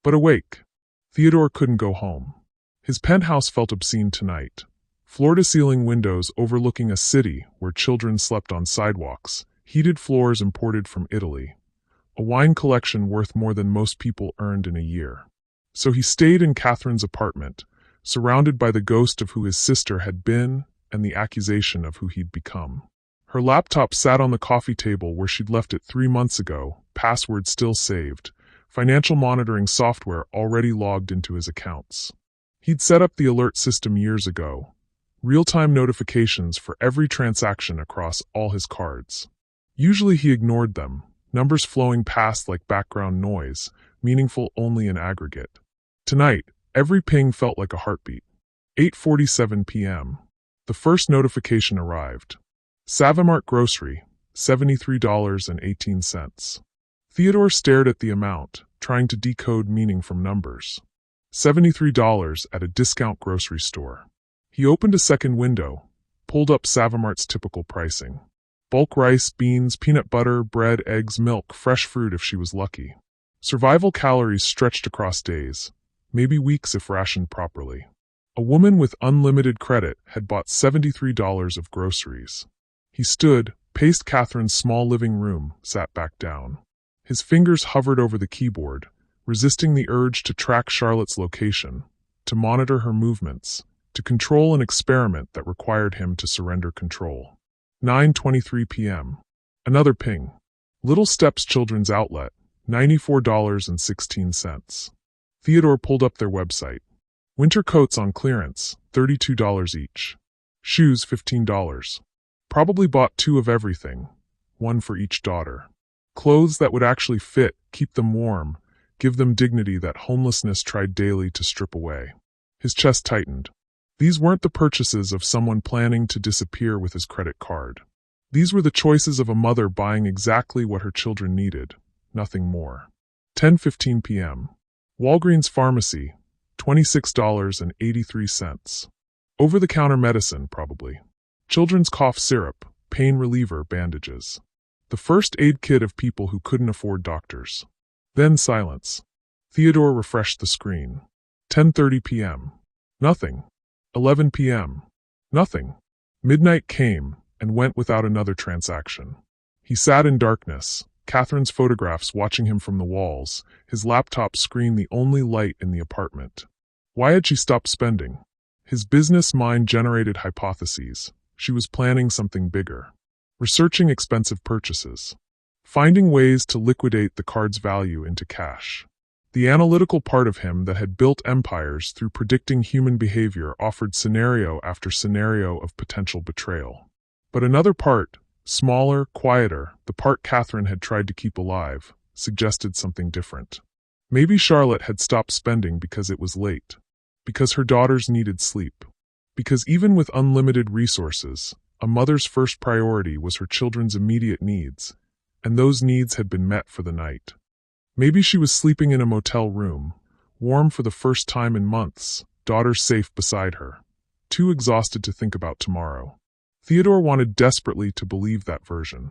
But awake. Theodore couldn't go home. His penthouse felt obscene tonight. Floor-to-ceiling windows overlooking a city where children slept on sidewalks, heated floors imported from Italy. A wine collection worth more than most people earned in a year. So he stayed in Catherine's apartment, surrounded by the ghost of who his sister had been and the accusation of who he'd become. Her laptop sat on the coffee table where she'd left it 3 months ago, password still saved, financial monitoring software already logged into his accounts. He'd set up the alert system years ago, real-time notifications for every transaction across all his cards. Usually he ignored them, numbers flowing past like background noise, meaningful only in aggregate. Tonight, every ping felt like a heartbeat. 8:47 p.m. The first notification arrived. Savimart Grocery, $73.18. Theodore stared at the amount, trying to decode meaning from numbers. $73 at a discount grocery store. He opened a second window, pulled up Savimart's typical pricing. Bulk rice, beans, peanut butter, bread, eggs, milk, fresh fruit if she was lucky. Survival calories stretched across days, maybe weeks if rationed properly. A woman with unlimited credit had bought $73 of groceries. He stood, paced Catherine's small living room, sat back down. His fingers hovered over the keyboard, resisting the urge to track Charlotte's location, to monitor her movements, to control an experiment that required him to surrender control. 9:23 p.m. Another ping. Little Steps Children's Outlet, $94.16. Theodore pulled up their website. Winter coats on clearance, $32 each. Shoes, $15. Probably bought 2 of everything, 1 for each daughter. Clothes that would actually fit, keep them warm, give them dignity that homelessness tried daily to strip away. His chest tightened. These weren't the purchases of someone planning to disappear with his credit card. These were the choices of a mother buying exactly what her children needed, nothing more. 10:15 p.m. Walgreens Pharmacy, $26.83. Over-the-counter medicine, probably. Children's cough syrup, pain reliever, bandages. The first aid kit of people who couldn't afford doctors. Then silence. Theodore refreshed the screen. 10:30 p.m. Nothing. 11 p.m. Nothing. Midnight came and went without another transaction. He sat in darkness, Catherine's photographs watching him from the walls, his laptop screen the only light in the apartment. Why had she stopped spending? His business mind generated hypotheses. She was planning something bigger. Researching expensive purchases. Finding ways to liquidate the card's value into cash. The analytical part of him that had built empires through predicting human behavior offered scenario after scenario of potential betrayal. But another part, smaller, quieter, the part Catherine had tried to keep alive, suggested something different. Maybe Charlotte had stopped spending because it was late. Because her daughters needed sleep. Because even with unlimited resources, a mother's first priority was her children's immediate needs, and those needs had been met for the night. Maybe she was sleeping in a motel room, warm for the first time in months, daughters safe beside her, too exhausted to think about tomorrow. Theodore wanted desperately to believe that version.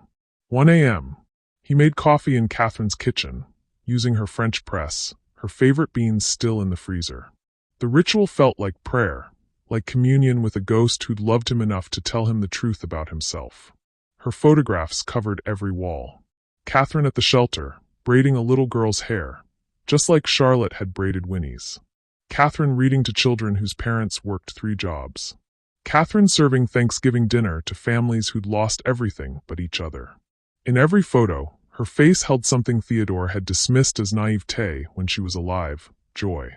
1 a.m. He made coffee in Catherine's kitchen, using her French press, her favorite beans still in the freezer. The ritual felt like prayer, like communion with a ghost who'd loved him enough to tell him the truth about himself. Her photographs covered every wall. Catherine at the shelter, braiding a little girl's hair, just like Charlotte had braided Winnie's. Catherine reading to children whose parents worked 3 jobs. Catherine serving Thanksgiving dinner to families who'd lost everything but each other. In every photo, her face held something Theodore had dismissed as naivete when she was alive: joy.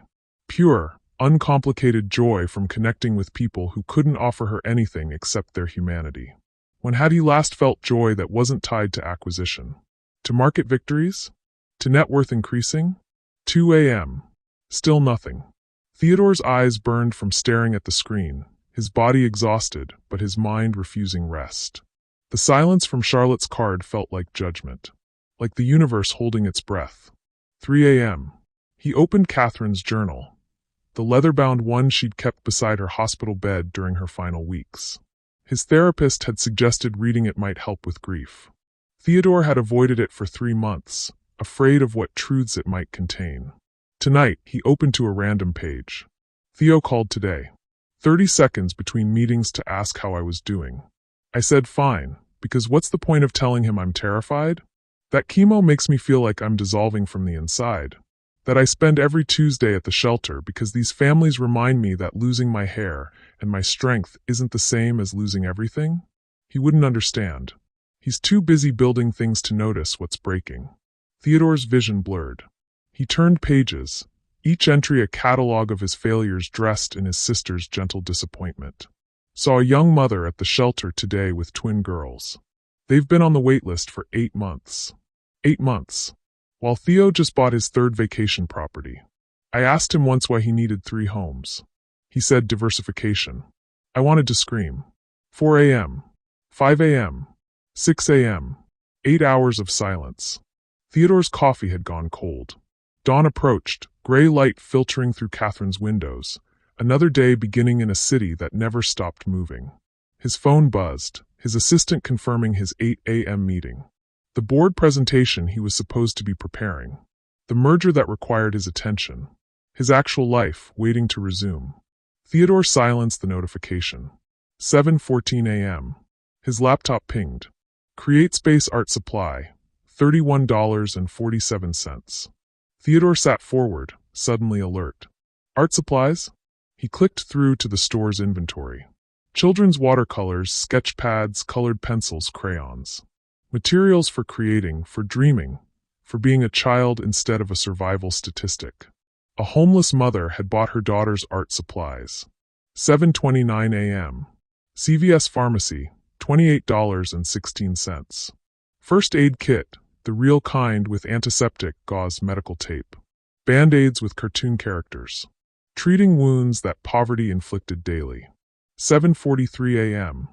Pure, uncomplicated joy from connecting with people who couldn't offer her anything except their humanity. When had he last felt joy that wasn't tied to acquisition? To market victories? To net worth increasing? 2 a.m. Still nothing. Theodore's eyes burned from staring at the screen, his body exhausted, but his mind refusing rest. The silence from Charlotte's card felt like judgment, like the universe holding its breath. 3 a.m. He opened Catherine's journal, the leather-bound one she'd kept beside her hospital bed during her final weeks. His therapist had suggested reading it might help with grief. Theodore had avoided it for 3 months, afraid of what truths it might contain. Tonight, he opened to a random page. Theo called today. 30 seconds between meetings to ask how I was doing. I said fine, because what's the point of telling him I'm terrified? That chemo makes me feel like I'm dissolving from the inside. That I spend every Tuesday at the shelter because these families remind me that losing my hair and my strength isn't the same as losing everything? He wouldn't understand. He's too busy building things to notice what's breaking. Theodore's vision blurred. He turned pages, each entry a catalog of his failures dressed in his sister's gentle disappointment. Saw a young mother at the shelter today with twin girls. They've been on the wait list for 8 months. 8 months. While Theo just bought his 3rd vacation property. I asked him once why he needed 3 homes. He said diversification. I wanted to scream. 4 a.m. 5 a.m. 6 a.m. 8 hours of silence. Theodore's coffee had gone cold. Dawn approached, gray light filtering through Catherine's windows. Another day beginning in a city that never stopped moving. His phone buzzed, his assistant confirming his 8 a.m. meeting. The board presentation he was supposed to be preparing. The merger that required his attention. His actual life waiting to resume. Theodore silenced the notification. 7:14 a.m. His laptop pinged. Create Space Art Supply, $31.47. Theodore sat forward, suddenly alert. Art supplies? He clicked through to the store's inventory. Children's watercolors, sketch pads, colored pencils, crayons. Materials for creating, for dreaming, for being a child instead of a survival statistic. A homeless mother had bought her daughter's art supplies. 7:29 a.m. CVS Pharmacy, $28.16. First aid kit, the real kind with antiseptic, gauze, medical tape. Band-aids with cartoon characters. Treating wounds that poverty inflicted daily. 7:43 a.m.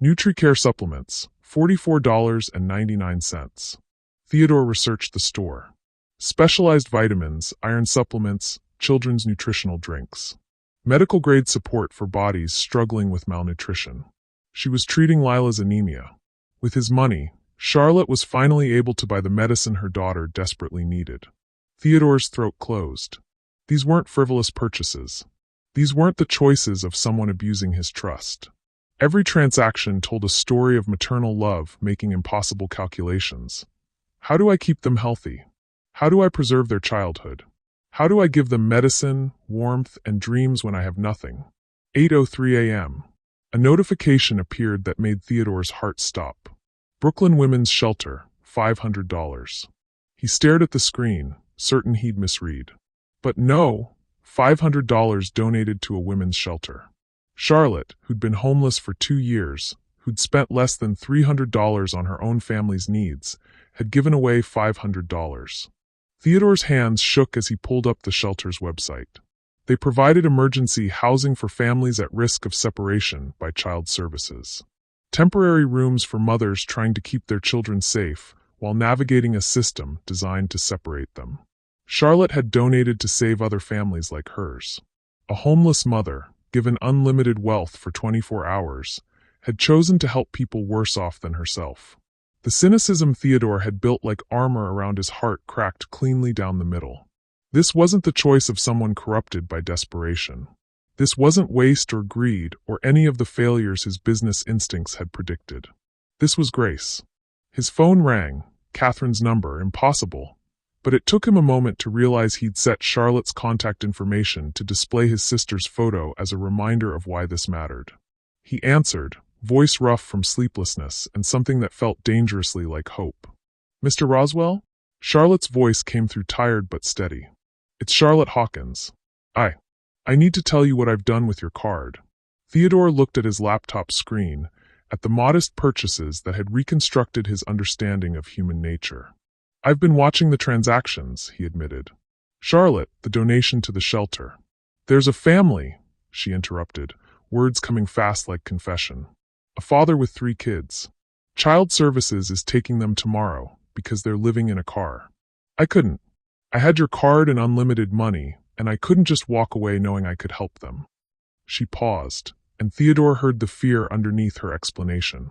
NutriCare supplements, $44.99. Theodore researched the store. Specialized vitamins, iron supplements, children's nutritional drinks. Medical-grade support for bodies struggling with malnutrition. She was treating Lila's anemia. With his money, Charlotte was finally able to buy the medicine her daughter desperately needed. Theodore's throat closed. These weren't frivolous purchases. These weren't the choices of someone abusing his trust. Every transaction told a story of maternal love making impossible calculations. How do I keep them healthy? How do I preserve their childhood? How do I give them medicine, warmth, and dreams when I have nothing? 8:03 a.m. A notification appeared that made Theodore's heart stop. Brooklyn Women's Shelter, $500. He stared at the screen, certain he'd misread. But no, $500 donated to a women's shelter. Charlotte, who'd been homeless for 2 years, who'd spent less than $300 on her own family's needs, had given away $500. Theodore's hands shook as he pulled up the shelter's website. They provided emergency housing for families at risk of separation by child services. Temporary rooms for mothers trying to keep their children safe while navigating a system designed to separate them. Charlotte had donated to save other families like hers. A homeless mother, given unlimited wealth for 24 hours, had chosen to help people worse off than herself. The cynicism Theodore had built like armor around his heart cracked cleanly down the middle. This wasn't the choice of someone corrupted by desperation. This wasn't waste or greed or any of the failures his business instincts had predicted. This was grace. His phone rang, Catherine's number, impossible. But it took him a moment to realize he'd set Charlotte's contact information to display his sister's photo as a reminder of why this mattered. He answered, voice rough from sleeplessness and something that felt dangerously like hope. Mr. Roswell? Charlotte's voice came through tired but steady. It's Charlotte Hawkins. I need to tell you what I've done with your card. Theodore looked at his laptop screen, at the modest purchases that had reconstructed his understanding of human nature. I've been watching the transactions, he admitted. Charlotte, the donation to the shelter. There's a family, she interrupted, words coming fast like confession. A father with 3 kids. Child Services is taking them tomorrow because they're living in a car. I couldn't. I had your card and unlimited money, and I couldn't just walk away knowing I could help them. She paused, and Theodore heard the fear underneath her explanation.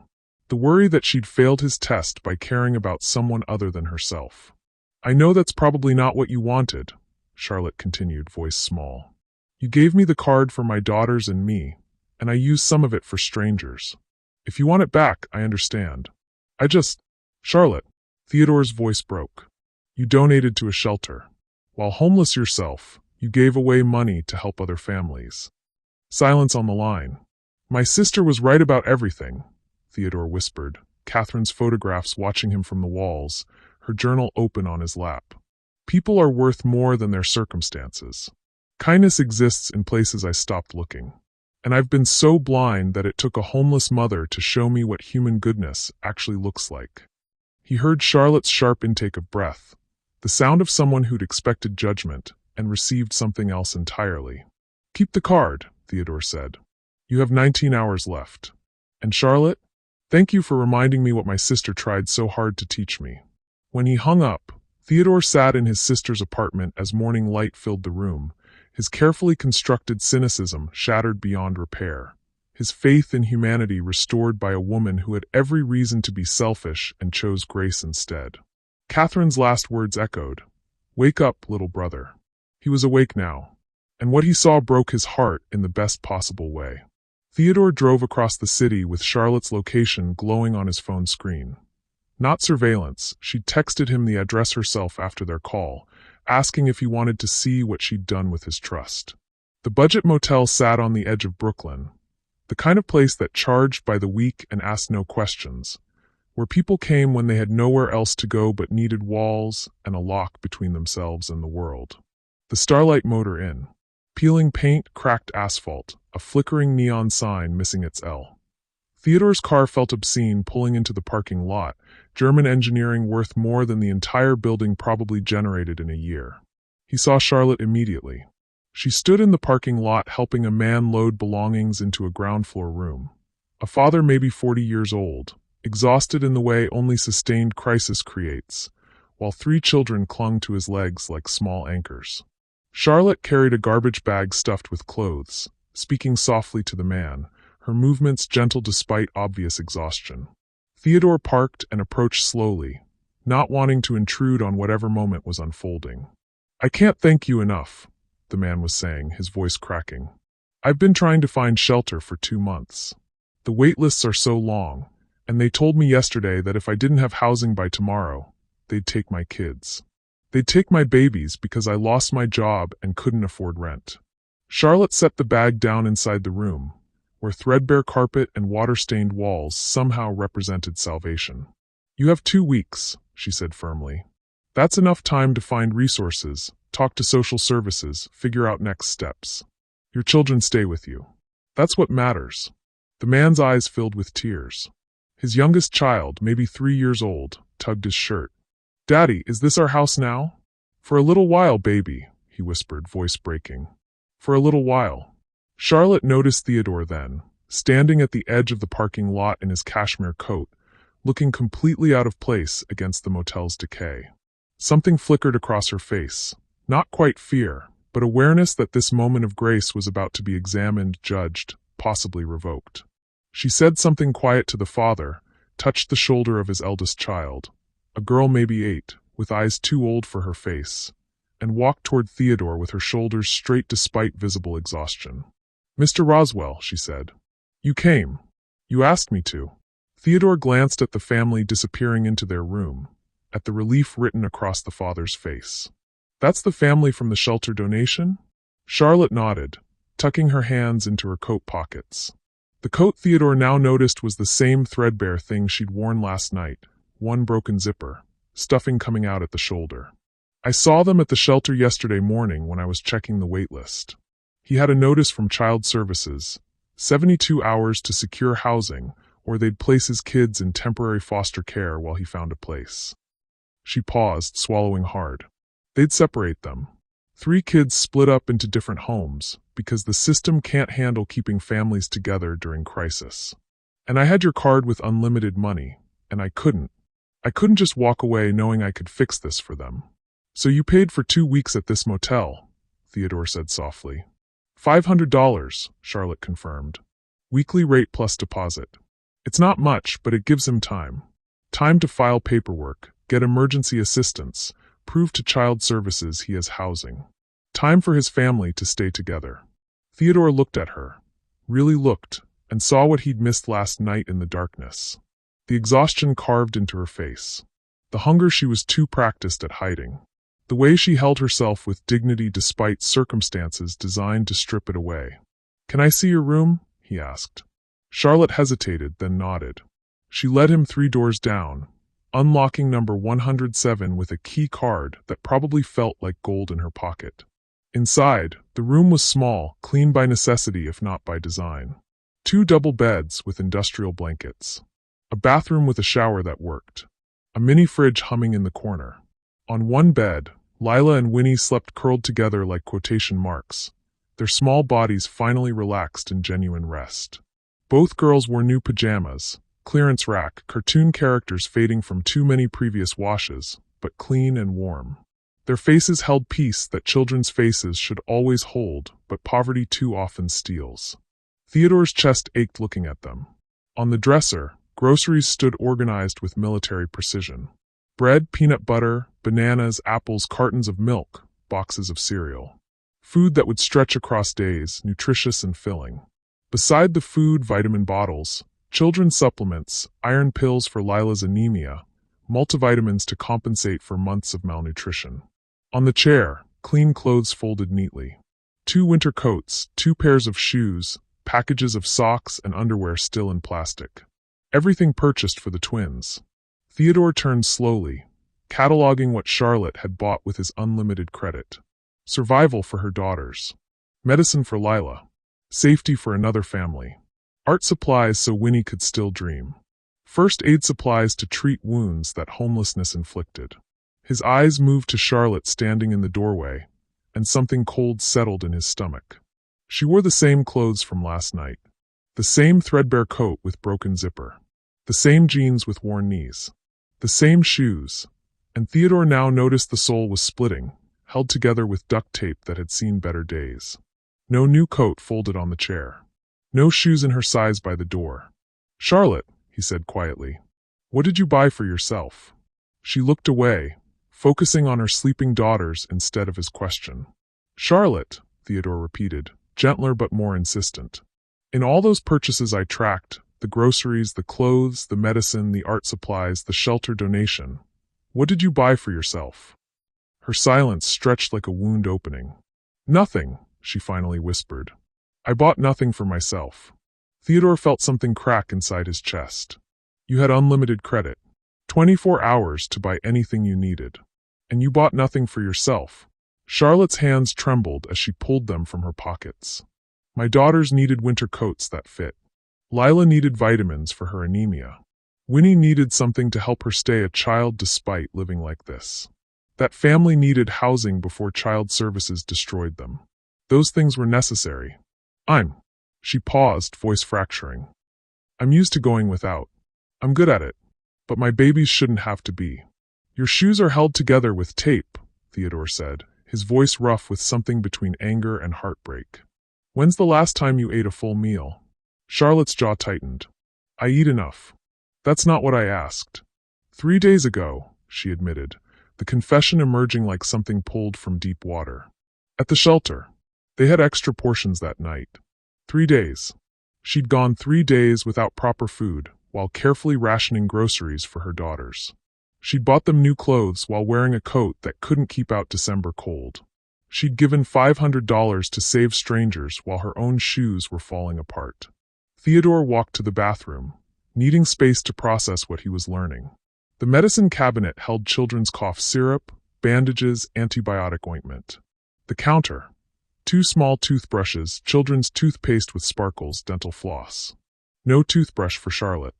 The worry that she'd failed his test by caring about someone other than herself. I know that's probably not what you wanted, Charlotte continued, voice small. You gave me the card for my daughters and me, and I used some of it for strangers. If you want it back, I understand. Charlotte, Theodore's voice broke. You donated to a shelter. While homeless yourself, you gave away money to help other families. Silence on the line. My sister was right about everything, Theodore whispered, Catherine's photographs watching him from the walls, her journal open on his lap. People are worth more than their circumstances. Kindness exists in places I stopped looking. And I've been so blind that it took a homeless mother to show me what human goodness actually looks like. He heard Charlotte's sharp intake of breath, the sound of someone who'd expected judgment and received something else entirely. Keep the card, Theodore said. You have 19 hours left. And Charlotte, thank you for reminding me what my sister tried so hard to teach me. When he hung up, Theodore sat in his sister's apartment as morning light filled the room, his carefully constructed cynicism shattered beyond repair, his faith in humanity restored by a woman who had every reason to be selfish and chose grace instead. Catherine's last words echoed, "Wake up, little brother." He was awake now, and what he saw broke his heart in the best possible way. Theodore drove across the city with Charlotte's location glowing on his phone screen. Not surveillance, she'd texted him the address herself after their call, asking if he wanted to see what she'd done with his trust. The budget motel sat on the edge of Brooklyn, the kind of place that charged by the week and asked no questions, where people came when they had nowhere else to go but needed walls and a lock between themselves and the world. The Starlight Motor Inn. Peeling paint, cracked asphalt, a flickering neon sign missing its L. Theodore's car felt obscene pulling into the parking lot, German engineering worth more than the entire building probably generated in a year. He saw Charlotte immediately. She stood in the parking lot helping a man load belongings into a ground floor room. A father maybe 40 years old, exhausted in the way only sustained crisis creates, while 3 children clung to his legs like small anchors. Charlotte carried a garbage bag stuffed with clothes, speaking softly to the man, her movements gentle despite obvious exhaustion. Theodore parked and approached slowly, not wanting to intrude on whatever moment was unfolding. I can't thank you enough, the man was saying, his voice cracking. I've been trying to find shelter for 2 months. The wait lists are so long, and they told me yesterday that if I didn't have housing by tomorrow, they'd take my kids. They'd take my babies because I lost my job and couldn't afford rent. Charlotte set the bag down inside the room, where threadbare carpet and water-stained walls somehow represented salvation. You have 2 weeks, she said firmly. That's enough time to find resources, talk to social services, figure out next steps. Your children stay with you. That's what matters. The man's eyes filled with tears. His youngest child, maybe 3 years old, tugged his shirt. Daddy, is this our house now? For a little while, baby, he whispered, voice breaking. For a little while. Charlotte noticed Theodore then, standing at the edge of the parking lot in his cashmere coat, looking completely out of place against the motel's decay. Something flickered across her face, not quite fear, but awareness that this moment of grace was about to be examined, judged, possibly revoked. She said something quiet to the father, touched the shoulder of his eldest child, a girl maybe 8, with eyes too old for her face, and walked toward Theodore with her shoulders straight despite visible exhaustion. "Mr. Roswell," she said. "You came. You asked me to." Theodore glanced at the family disappearing into their room, at the relief written across the father's face. "That's the family from the shelter donation?" Charlotte nodded, tucking her hands into her coat pockets. The coat Theodore now noticed was the same threadbare thing she'd worn last night, one broken zipper, stuffing coming out at the shoulder. "I saw them at the shelter yesterday morning when I was checking the wait list." He had a notice from Child Services, 72 hours to secure housing, or they'd place his kids in temporary foster care while he found a place. She paused, swallowing hard. They'd separate them. 3 kids split up into different homes, because the system can't handle keeping families together during crisis. "And I had your card with unlimited money, and I couldn't just walk away knowing I could fix this for them." "So you paid for 2 weeks at this motel," Theodore said softly. $500, Charlotte confirmed. "Weekly rate plus deposit. It's not much, but it gives him time. Time to file paperwork, get emergency assistance, prove to Child Services he has housing. Time for his family to stay together." Theodore looked at her, really looked, and saw what he'd missed last night in the darkness. The exhaustion carved into her face. The hunger she was too practiced at hiding. The way she held herself with dignity despite circumstances designed to strip it away. "Can I see your room?" he asked. Charlotte hesitated, then nodded. She led him 3 doors down, unlocking number 107 with a key card that probably felt like gold in her pocket. Inside, the room was small, clean by necessity if not by design. 2 double beds with industrial blankets. A bathroom with a shower that worked. A mini fridge humming in the corner. On one bed, Lila and Winnie slept curled together like quotation marks, their small bodies finally relaxed in genuine rest. Both girls wore new pajamas, clearance rack, cartoon characters fading from too many previous washes, but clean and warm. Their faces held peace that children's faces should always hold, but poverty too often steals. Theodore's chest ached looking at them. On the dresser, groceries stood organized with military precision. Bread, peanut butter, bananas, apples, cartons of milk, boxes of cereal. Food that would stretch across days, nutritious and filling. Beside the food, vitamin bottles, children's supplements, iron pills for Lila's anemia, multivitamins to compensate for months of malnutrition. On the chair, clean clothes folded neatly. 2 winter coats, 2 pairs of shoes, packages of socks and underwear still in plastic. Everything purchased for the twins. Theodore turned slowly, cataloging what Charlotte had bought with his unlimited credit. Survival for her daughters. Medicine for Lila. Safety for another family. Art supplies so Winnie could still dream. First aid supplies to treat wounds that homelessness inflicted. His eyes moved to Charlotte standing in the doorway, and something cold settled in his stomach. She wore the same clothes from last night. The same threadbare coat with broken zipper. The same jeans with worn knees. The same shoes, and Theodore now noticed the sole was splitting, held together with duct tape that had seen better days. No new coat folded on the chair. No shoes in her size by the door. "Charlotte," he said quietly, "what did you buy for yourself?" She looked away, focusing on her sleeping daughters instead of his question. "Charlotte," Theodore repeated, gentler but more insistent. "In all those purchases I tracked, the groceries, the clothes, the medicine, the art supplies, the shelter donation. What did you buy for yourself?" Her silence stretched like a wound opening. "Nothing," she finally whispered. "I bought nothing for myself." Theodore felt something crack inside his chest. "You had unlimited credit. 24 hours to buy anything you needed. And you bought nothing for yourself." Charlotte's hands trembled as she pulled them from her pockets. "My daughters needed winter coats that fit. Lila needed vitamins for her anemia. Winnie needed something to help her stay a child despite living like this. That family needed housing before Child Services destroyed them. Those things were necessary. She paused, voice fracturing. I'm used to going without. I'm good at it. But my babies shouldn't have to be. Your shoes are held together with tape, Theodore said, his voice rough with something between anger and heartbreak. When's the last time you ate a full meal? Charlotte's jaw tightened. I eat enough. That's not what I asked. 3 days ago, she admitted, the confession emerging like something pulled from deep water. At the shelter. They had extra portions that night. 3 days. She'd gone 3 days without proper food, while carefully rationing groceries for her daughters. She'd bought them new clothes while wearing a coat that couldn't keep out December cold. She'd given $500 to save strangers while her own shoes were falling apart. Theodore walked to the bathroom, needing space to process what he was learning. The medicine cabinet held children's cough syrup, bandages, antibiotic ointment. The counter. 2 small toothbrushes, children's toothpaste with sparkles, dental floss. No toothbrush for Charlotte.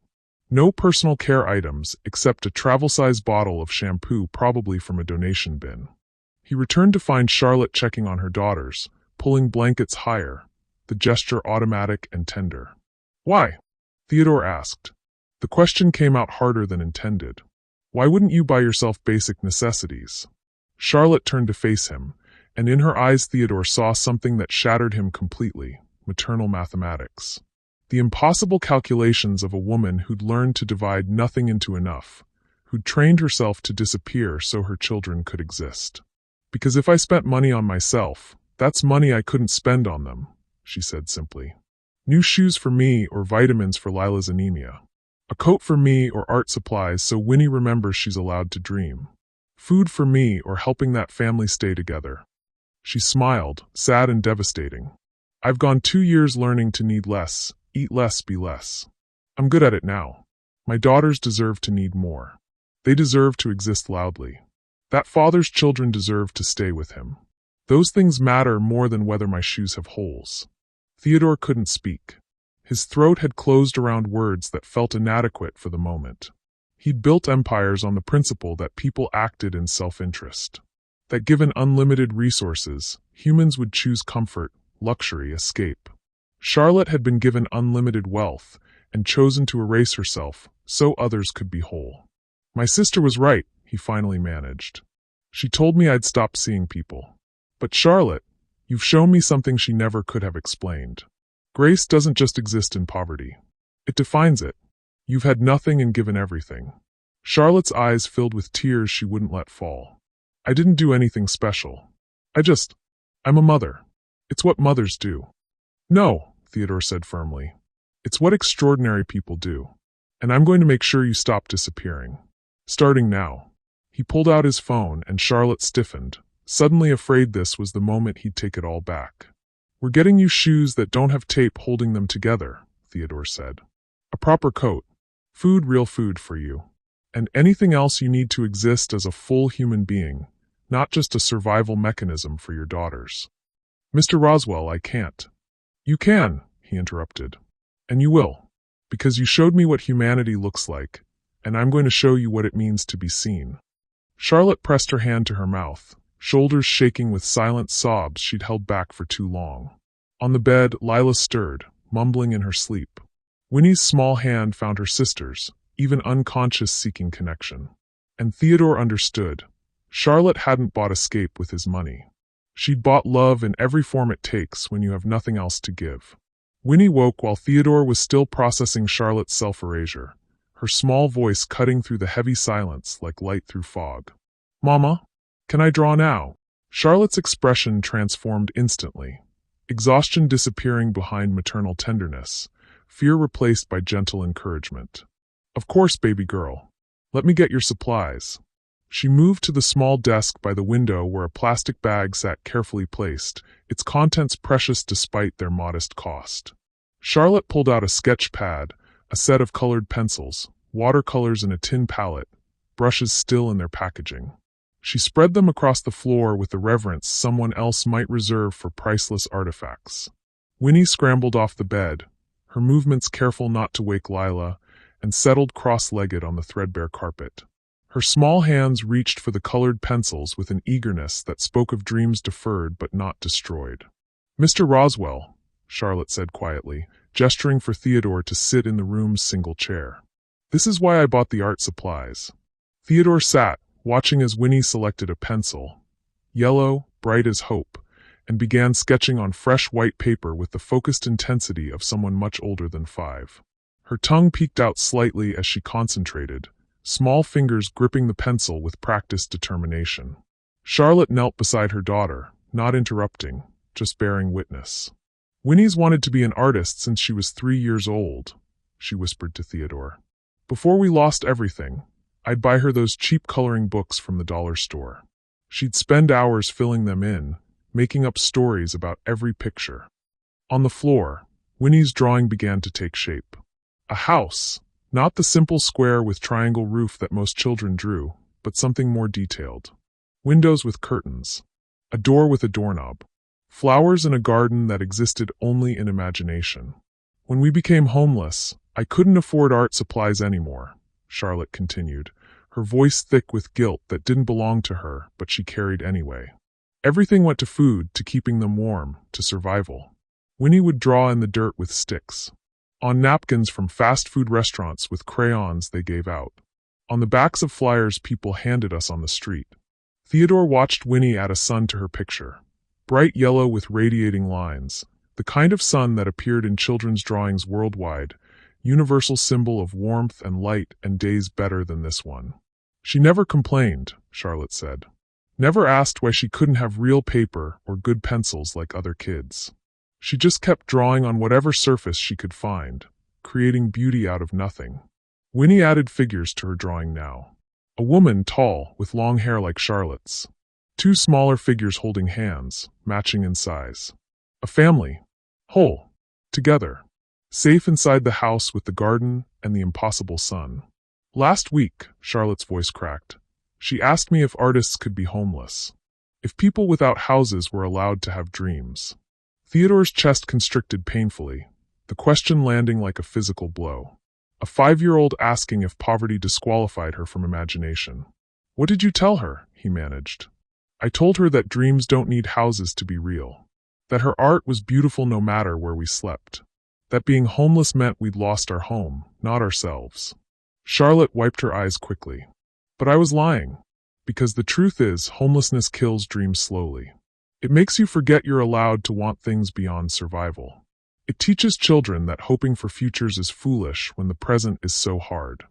No personal care items except a travel-size bottle of shampoo, probably from a donation bin. He returned to find Charlotte checking on her daughters, pulling blankets higher, the gesture automatic and tender. Why? Theodore asked. The question came out harder than intended. Why wouldn't you buy yourself basic necessities? Charlotte turned to face him, and in her eyes Theodore saw something that shattered him completely: maternal mathematics. The impossible calculations of a woman who'd learned to divide nothing into enough, who'd trained herself to disappear so her children could exist. Because if I spent money on myself, that's money I couldn't spend on them, she said simply. New shoes for me or vitamins for Lila's anemia. A coat for me or art supplies so Winnie remembers she's allowed to dream. Food for me or helping that family stay together. She smiled, sad and devastating. I've gone 2 years learning to need less, eat less, be less. I'm good at it now. My daughters deserve to need more. They deserve to exist loudly. That father's children deserve to stay with him. Those things matter more than whether my shoes have holes. Theodore couldn't speak. His throat had closed around words that felt inadequate for the moment. He'd built empires on the principle that people acted in self-interest. That given unlimited resources, humans would choose comfort, luxury, escape. Charlotte had been given unlimited wealth and chosen to erase herself so others could be whole. My sister was right, he finally managed. She told me I'd stop seeing people. But Charlotte, you've shown me something she never could have explained. Grace doesn't just exist in poverty. It defines it. You've had nothing and given everything. Charlotte's eyes filled with tears she wouldn't let fall. I didn't do anything special. I'm a mother. It's what mothers do. No, Theodore said firmly. It's what extraordinary people do. And I'm going to make sure you stop disappearing. Starting now. He pulled out his phone and Charlotte stiffened, suddenly afraid this was the moment he'd take it all back. We're getting you shoes that don't have tape holding them together, Theodore said. A proper coat. Food, real food for you. And anything else you need to exist as a full human being, not just a survival mechanism for your daughters. Mr. Roswell, I can't. You can, he interrupted. And you will. Because you showed me what humanity looks like, and I'm going to show you what it means to be seen. Charlotte pressed her hand to her mouth, shoulders shaking with silent sobs she'd held back for too long. On the bed, Lila stirred, mumbling in her sleep. Winnie's small hand found her sister's, even unconscious, seeking connection. And Theodore understood. Charlotte hadn't bought escape with his money. She'd bought love in every form it takes when you have nothing else to give. Winnie woke while Theodore was still processing Charlotte's self-erasure, her small voice cutting through the heavy silence like light through fog. Mama, can I draw now? Charlotte's expression transformed instantly, exhaustion disappearing behind maternal tenderness, fear replaced by gentle encouragement. Of course, baby girl. Let me get your supplies. She moved to the small desk by the window where a plastic bag sat carefully placed, its contents precious despite their modest cost. Charlotte pulled out a sketch pad, a set of colored pencils, watercolors in a tin palette, brushes still in their packaging. She spread them across the floor with the reverence someone else might reserve for priceless artifacts. Winnie scrambled off the bed, her movements careful not to wake Lila, and settled cross-legged on the threadbare carpet. Her small hands reached for the colored pencils with an eagerness that spoke of dreams deferred but not destroyed. Mr. Roswell, Charlotte said quietly, gesturing for Theodore to sit in the room's single chair. This is why I bought the art supplies. Theodore sat, watching as Winnie selected a pencil, yellow, bright as hope, and began sketching on fresh white paper with the focused intensity of someone much older than 5. Her tongue peeked out slightly as she concentrated, small fingers gripping the pencil with practiced determination. Charlotte knelt beside her daughter, not interrupting, just bearing witness. Winnie's wanted to be an artist since she was 3 years old, she whispered to Theodore. Before we lost everything, I'd buy her those cheap coloring books from the dollar store. She'd spend hours filling them in, making up stories about every picture. On the floor, Winnie's drawing began to take shape. A house, not the simple square with triangle roof that most children drew, but something more detailed. Windows with curtains, a door with a doorknob, flowers in a garden that existed only in imagination. When we became homeless, I couldn't afford art supplies anymore, Charlotte continued, her voice thick with guilt that didn't belong to her, but she carried anyway. Everything went to food, to keeping them warm, to survival. Winnie would draw in the dirt with sticks, on napkins from fast food restaurants with crayons they gave out, on the backs of flyers people handed us on the street. Theodore watched Winnie add a sun to her picture, bright yellow with radiating lines, the kind of sun that appeared in children's drawings worldwide, universal symbol of warmth and light and days better than this one. She never complained, Charlotte said. Never asked why she couldn't have real paper or good pencils like other kids. She just kept drawing on whatever surface she could find, creating beauty out of nothing. Winnie added figures to her drawing now. A woman tall, with long hair like Charlotte's. 2 smaller figures holding hands, matching in size. A family, whole, together, safe inside the house with the garden and the impossible sun. Last week, Charlotte's voice cracked. She asked me if artists could be homeless. If people without houses were allowed to have dreams. Theodore's chest constricted painfully, the question landing like a physical blow. A 5-year-old asking if poverty disqualified her from imagination. What did you tell her? He managed. I told her that dreams don't need houses to be real. That her art was beautiful no matter where we slept. That being homeless meant we'd lost our home, not ourselves. Charlotte wiped her eyes quickly. But I was lying. Because the truth is, homelessness kills dreams slowly. It makes you forget you're allowed to want things beyond survival. It teaches children that hoping for futures is foolish when the present is so hard.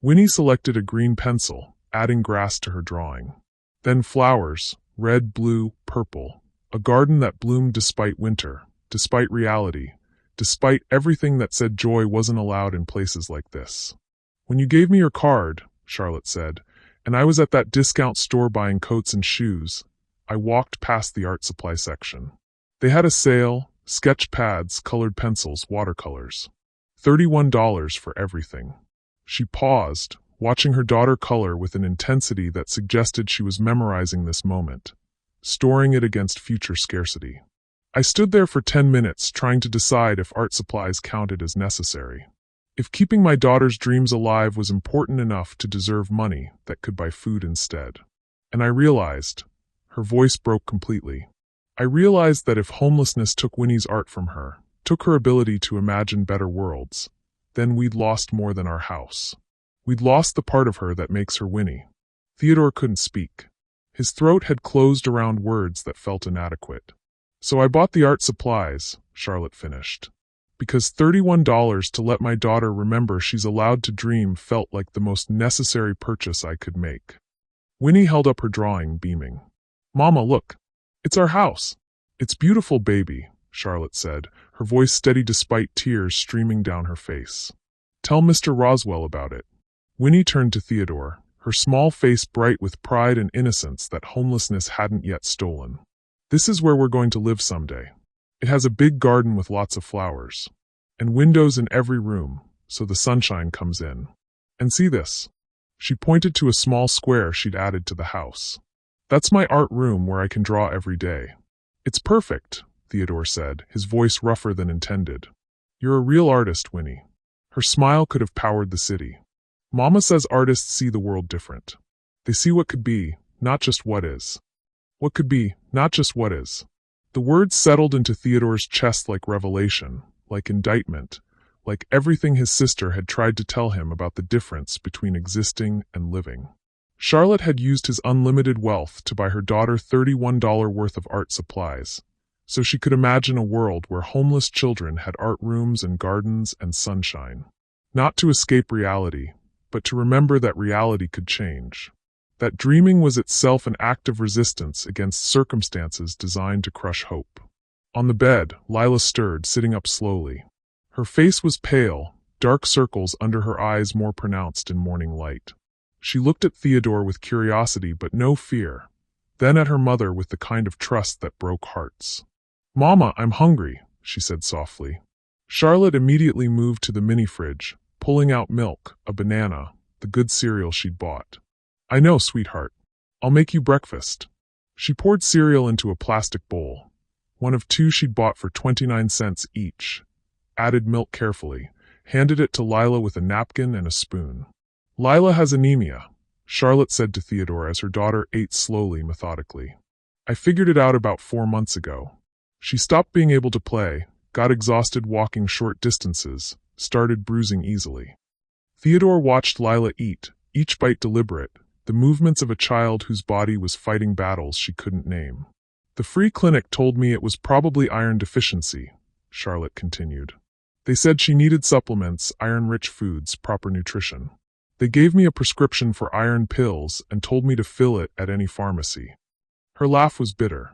Winnie selected a green pencil, adding grass to her drawing. Then flowers, red, blue, purple. A garden that bloomed despite winter, despite reality, despite everything that said joy wasn't allowed in places like this. When you gave me your card, Charlotte said, and I was at that discount store buying coats and shoes, I walked past the art supply section. They had a sale, sketch pads, colored pencils, watercolors. $31 for everything. She paused, watching her daughter color with an intensity that suggested she was memorizing this moment, storing it against future scarcity. I stood there for 10 minutes trying to decide if art supplies counted as necessary. If keeping my daughter's dreams alive was important enough to deserve money that could buy food instead. And I realized, her voice broke completely. I realized that if homelessness took Winnie's art from her, took her ability to imagine better worlds, then we'd lost more than our house. We'd lost the part of her that makes her Winnie. Theodore couldn't speak. His throat had closed around words that felt inadequate. So I bought the art supplies, Charlotte finished. Because $31 to let my daughter remember she's allowed to dream felt like the most necessary purchase I could make. Winnie held up her drawing, beaming. Mama, look. It's our house. It's beautiful, baby, Charlotte said, her voice steady despite tears streaming down her face. Tell Mr. Roswell about it. Winnie turned to Theodore, her small face bright with pride and innocence that homelessness hadn't yet stolen. This is where we're going to live someday. It has a big garden with lots of flowers. And windows in every room, so the sunshine comes in. And see this. She pointed to a small square she'd added to the house. That's my art room where I can draw every day. It's perfect, Theodore said, his voice rougher than intended. You're a real artist, Winnie. Her smile could have powered the city. Mama says artists see the world different. They see what could be, not just what is. What could be, not just what is. The words settled into Theodore's chest like revelation, like indictment, like everything his sister had tried to tell him about the difference between existing and living. Charlotte had used his unlimited wealth to buy her daughter $31 worth of art supplies, so she could imagine a world where homeless children had art rooms and gardens and sunshine. Not to escape reality, but to remember that reality could change. That dreaming was itself an act of resistance against circumstances designed to crush hope. On the bed, Lila stirred, sitting up slowly. Her face was pale, dark circles under her eyes more pronounced in morning light. She looked at Theodore with curiosity but no fear, then at her mother with the kind of trust that broke hearts. "Mama, I'm hungry," she said softly. Charlotte immediately moved to the mini-fridge, pulling out milk, a banana, the good cereal she'd bought. "I know, sweetheart. I'll make you breakfast." She poured cereal into a plastic bowl, one of two she'd bought for 29 cents each, added milk carefully, handed it to Lila with a napkin and a spoon. "Lila has anemia," Charlotte said to Theodore as her daughter ate slowly, methodically. "I figured it out about 4 months ago. She stopped being able to play, got exhausted walking short distances, started bruising easily." Theodore watched Lila eat, each bite deliberate, the movements of a child whose body was fighting battles she couldn't name. "The free clinic told me it was probably iron deficiency," Charlotte continued. "They said she needed supplements, iron-rich foods, proper nutrition. They gave me a prescription for iron pills and told me to fill it at any pharmacy." Her laugh was bitter.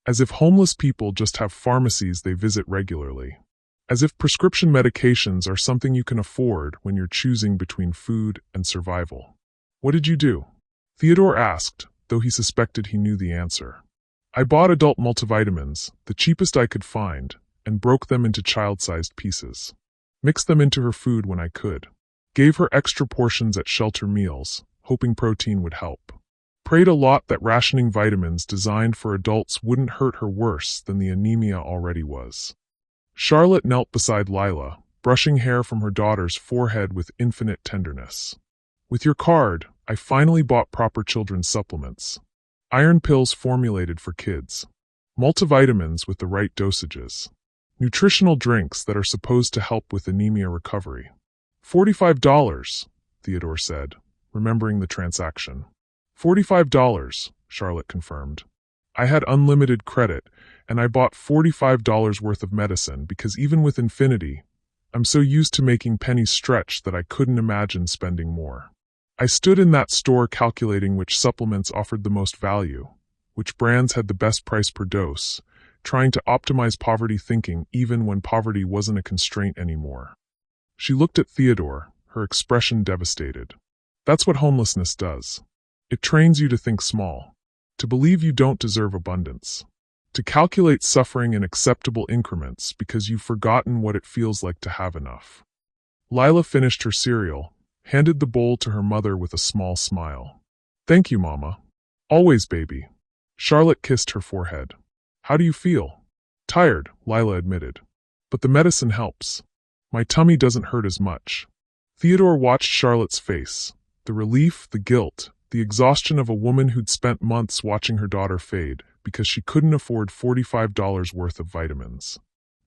As if homeless people just have pharmacies they visit regularly. As if prescription medications are something you can afford when you're choosing between food and survival. "What did you do?" Theodore asked, though he suspected he knew the answer. "I bought adult multivitamins, the cheapest I could find, and broke them into child-sized pieces. Mixed them into her food when I could. Gave her extra portions at shelter meals, hoping protein would help. Prayed a lot that rationing vitamins designed for adults wouldn't hurt her worse than the anemia already was." Charlotte knelt beside Lila, brushing hair from her daughter's forehead with infinite tenderness. "With your card, I finally bought proper children's supplements. Iron pills formulated for kids. Multivitamins with the right dosages. Nutritional drinks that are supposed to help with anemia recovery. $45, Theodore said, remembering the transaction. $45, Charlotte confirmed. "I had unlimited credit, and I bought $45 worth of medicine because even with infinity, I'm so used to making pennies stretch that I couldn't imagine spending more. I stood in that store calculating which supplements offered the most value, which brands had the best price per dose, trying to optimize poverty thinking even when poverty wasn't a constraint anymore." She looked at Theodore, her expression devastated. "That's what homelessness does. It trains you to think small, to believe you don't deserve abundance, to calculate suffering in acceptable increments because you've forgotten what it feels like to have enough." Lila finished her cereal, handed the bowl to her mother with a small smile. "Thank you, Mama. Always, baby." Charlotte kissed her forehead. "How do you feel?" "Tired," Lila admitted. "But the medicine helps. My tummy doesn't hurt as much." Theodore watched Charlotte's face, the relief, the guilt, the exhaustion of a woman who'd spent months watching her daughter fade because she couldn't afford $45 worth of vitamins.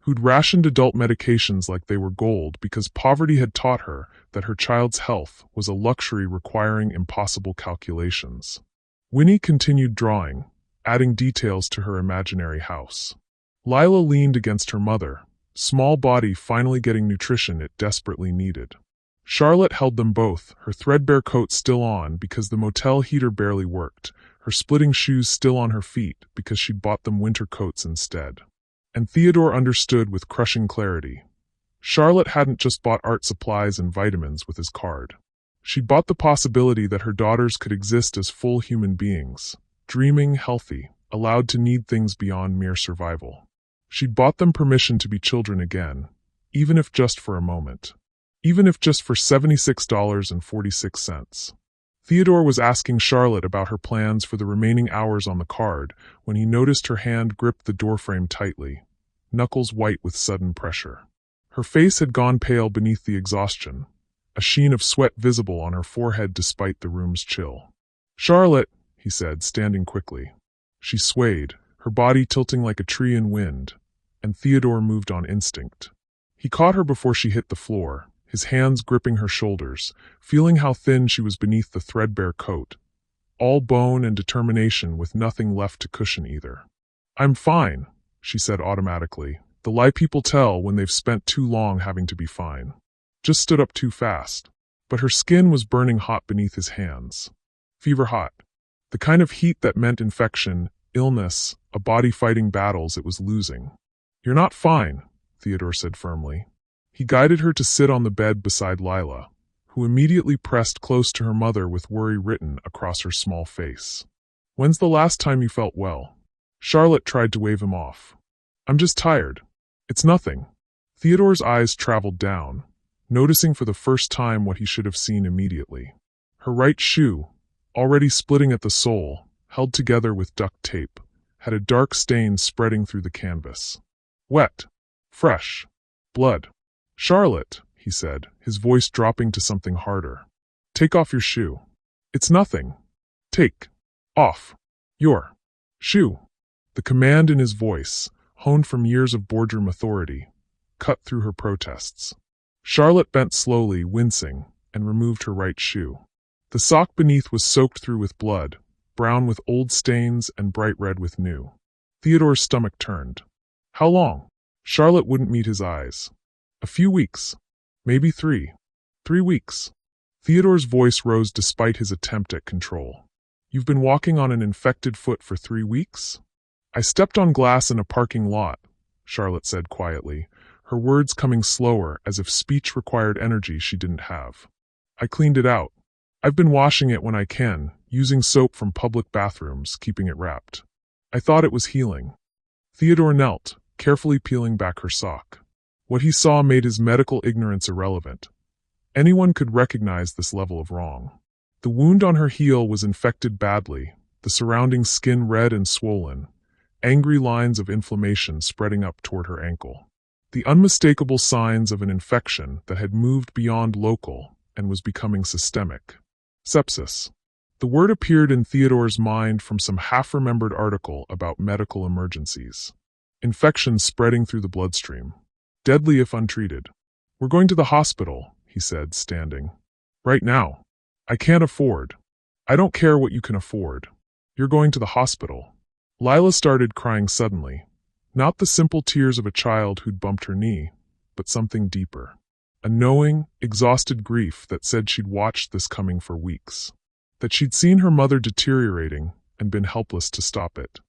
Who'd rationed adult medications like they were gold because poverty had taught her that her child's health was a luxury requiring impossible calculations. Winnie continued drawing, adding details to her imaginary house. Lila leaned against her mother, small body finally getting nutrition it desperately needed. Charlotte held them both, her threadbare coat still on because the motel heater barely worked, her splitting shoes still on her feet because she'd bought them winter coats instead. And Theodore understood with crushing clarity. Charlotte hadn't just bought art supplies and vitamins with his card. She'd bought the possibility that her daughters could exist as full human beings, dreaming, healthy, allowed to need things beyond mere survival. She'd bought them permission to be children again, even if just for a moment. Even if just for $76.46. Theodore was asking Charlotte about her plans for the remaining hours on the card when he noticed her hand gripped the doorframe tightly, knuckles white with sudden pressure. Her face had gone pale beneath the exhaustion, a sheen of sweat visible on her forehead despite the room's chill. "Charlotte," he said, standing quickly. She swayed, her body tilting like a tree in wind, and Theodore moved on instinct. He caught her before she hit the floor, his hands gripping her shoulders, feeling how thin she was beneath the threadbare coat, all bone and determination with nothing left to cushion either. "I'm fine," she said automatically, the lie people tell when they've spent too long having to be fine. Just stood up too fast. But her skin was burning hot beneath his hands. Fever hot. The kind of heat that meant infection, illness, a body fighting battles it was losing. "You're not fine," Theodore said firmly. He guided her to sit on the bed beside Lila, who immediately pressed close to her mother with worry written across her small face. "When's the last time you felt well?" Charlotte tried to wave him off. "I'm just tired. It's nothing." Theodore's eyes traveled down, noticing for the first time what he should have seen immediately. Her right shoe, already splitting at the sole, held together with duct tape, had a dark stain spreading through the canvas. Wet. Fresh. Blood. "Charlotte," he said, his voice dropping to something harder. "Take off your shoe." "It's nothing." "Take off your shoe." The command in his voice, honed from years of boardroom authority, cut through her protests. Charlotte bent slowly, wincing, and removed her right shoe. The sock beneath was soaked through with blood, brown with old stains and bright red with new. Theodore's stomach turned. "How long?" Charlotte wouldn't meet his eyes. "A few weeks. Maybe 3. 3 weeks." Theodore's voice rose despite his attempt at control. "You've been walking on an infected foot for 3 weeks?" "I stepped on glass in a parking lot," Charlotte said quietly, her words coming slower as if speech required energy she didn't have. "I cleaned it out. I've been washing it when I can, using soap from public bathrooms, keeping it wrapped. I thought it was healing." Theodore knelt, carefully peeling back her sock. What he saw made his medical ignorance irrelevant. Anyone could recognize this level of wrong. The wound on her heel was infected badly, the surrounding skin red and swollen, angry lines of inflammation spreading up toward her ankle. The unmistakable signs of an infection that had moved beyond local and was becoming systemic. Sepsis. The word appeared in Theodore's mind from some half-remembered article about medical emergencies. Infection spreading through the bloodstream. Deadly if untreated. "We're going to the hospital," he said, standing. "Right now. I can't afford." "I don't care what you can afford. You're going to the hospital." Lila started crying suddenly. Not the simple tears of a child who'd bumped her knee, but something deeper. A knowing, exhausted grief that said she'd watched this coming for weeks. That she'd seen her mother deteriorating and been helpless to stop it.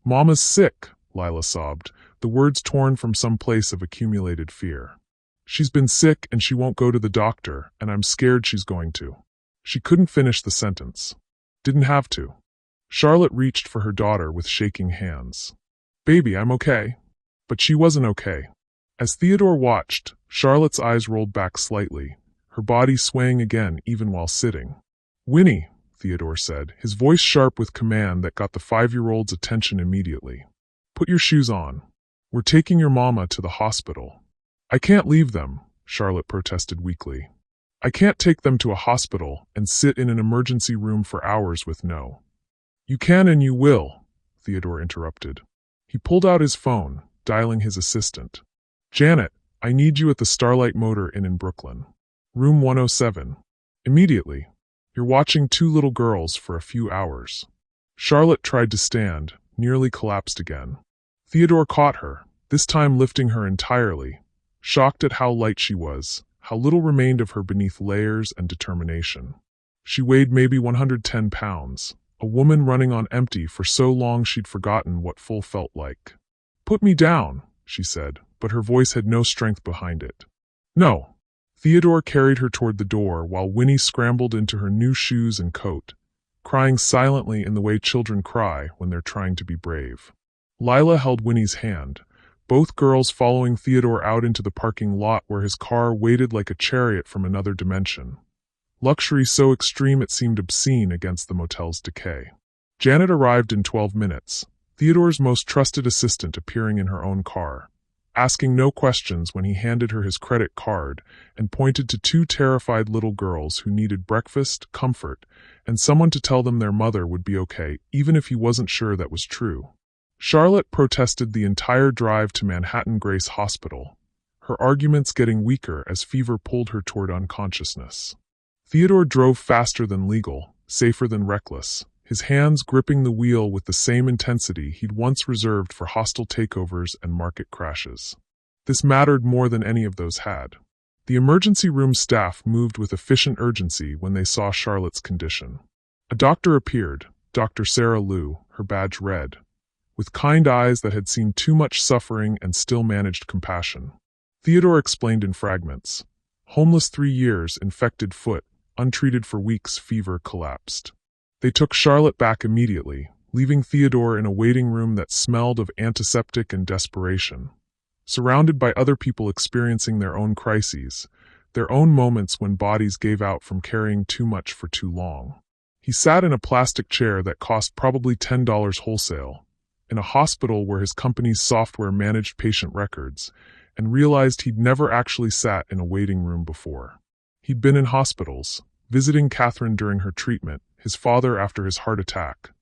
"Mama's sick," Lila sobbed, the words torn from some place of accumulated fear. "She's been sick and she won't go to the doctor, and I'm scared she's going to." She couldn't finish the sentence. Didn't have to. Charlotte reached for her daughter with shaking hands. "Baby, I'm okay." But she wasn't okay. As Theodore watched, Charlotte's eyes rolled back slightly, her body swaying again even while sitting. "Winnie," Theodore said, his voice sharp with command that got the 5-year-old's attention immediately. "Put your shoes on. We're taking your mama to the hospital." "I can't leave them," Charlotte protested weakly. "I can't take them to a hospital and sit in an emergency room for hours with no." "You can and you will," Theodore interrupted. He pulled out his phone, dialing his assistant. "Janet, I need you at the Starlight Motor Inn in Brooklyn. Room 107. Immediately. You're watching 2 little girls for a few hours." Charlotte tried to stand, nearly collapsed again. Theodore caught her, this time lifting her entirely, shocked at how light she was, how little remained of her beneath layers and determination. She weighed maybe 110 pounds. A woman running on empty for so long she'd forgotten what full felt like. "Put me down," she said, but her voice had no strength behind it. "No." Theodore carried her toward the door while Winnie scrambled into her new shoes and coat, crying silently in the way children cry when they're trying to be brave. Lila held Winnie's hand, both girls following Theodore out into the parking lot where his car waited like a chariot from another dimension. Luxury so extreme it seemed obscene against the motel's decay. Janet arrived in 12 minutes, Theodore's most trusted assistant appearing in her own car, asking no questions when he handed her his credit card and pointed to 2 terrified little girls who needed breakfast, comfort, and someone to tell them their mother would be okay even if he wasn't sure that was true. Charlotte protested the entire drive to Manhattan Grace Hospital, her arguments getting weaker as fever pulled her toward unconsciousness. Theodore drove faster than legal, safer than reckless, his hands gripping the wheel with the same intensity he'd once reserved for hostile takeovers and market crashes. This mattered more than any of those had. The emergency room staff moved with efficient urgency when they saw Charlotte's condition. A doctor appeared, Dr. Sarah Liu, her badge red, with kind eyes that had seen too much suffering and still managed compassion. Theodore explained in fragments. Homeless 3 years, infected foot, untreated for weeks, fever, collapsed. They took Charlotte back immediately, leaving Theodore in a waiting room that smelled of antiseptic and desperation. Surrounded by other people experiencing their own crises, their own moments when bodies gave out from carrying too much for too long. He sat in a plastic chair that cost probably $10 wholesale, in a hospital where his company's software managed patient records, and realized he'd never actually sat in a waiting room before. He'd been in hospitals, visiting Catherine during her treatment, his father after his heart attack,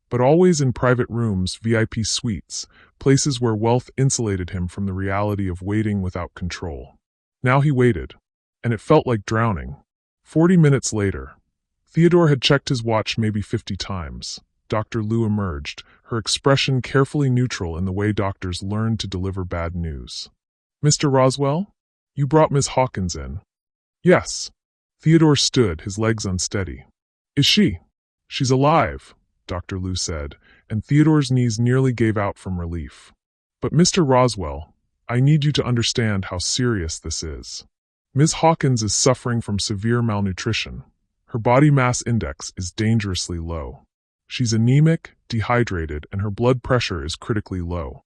but always in private rooms, VIP suites, places where wealth insulated him from the reality of waiting without control. Now he waited, and it felt like drowning. 40 minutes later, Theodore had checked his watch maybe 50 times. Dr. Liu emerged, her expression carefully neutral in the way doctors learned to deliver bad news. "Mr. Roswell? You brought Miss Hawkins in." "Yes." Theodore stood, his legs unsteady. "Is she?" "She's alive," Dr. Liu said, and Theodore's knees nearly gave out from relief. "But Mr. Roswell, I need you to understand how serious this is. Ms. Hawkins is suffering from severe malnutrition. Her body mass index is dangerously low. She's anemic, dehydrated, and her blood pressure is critically low."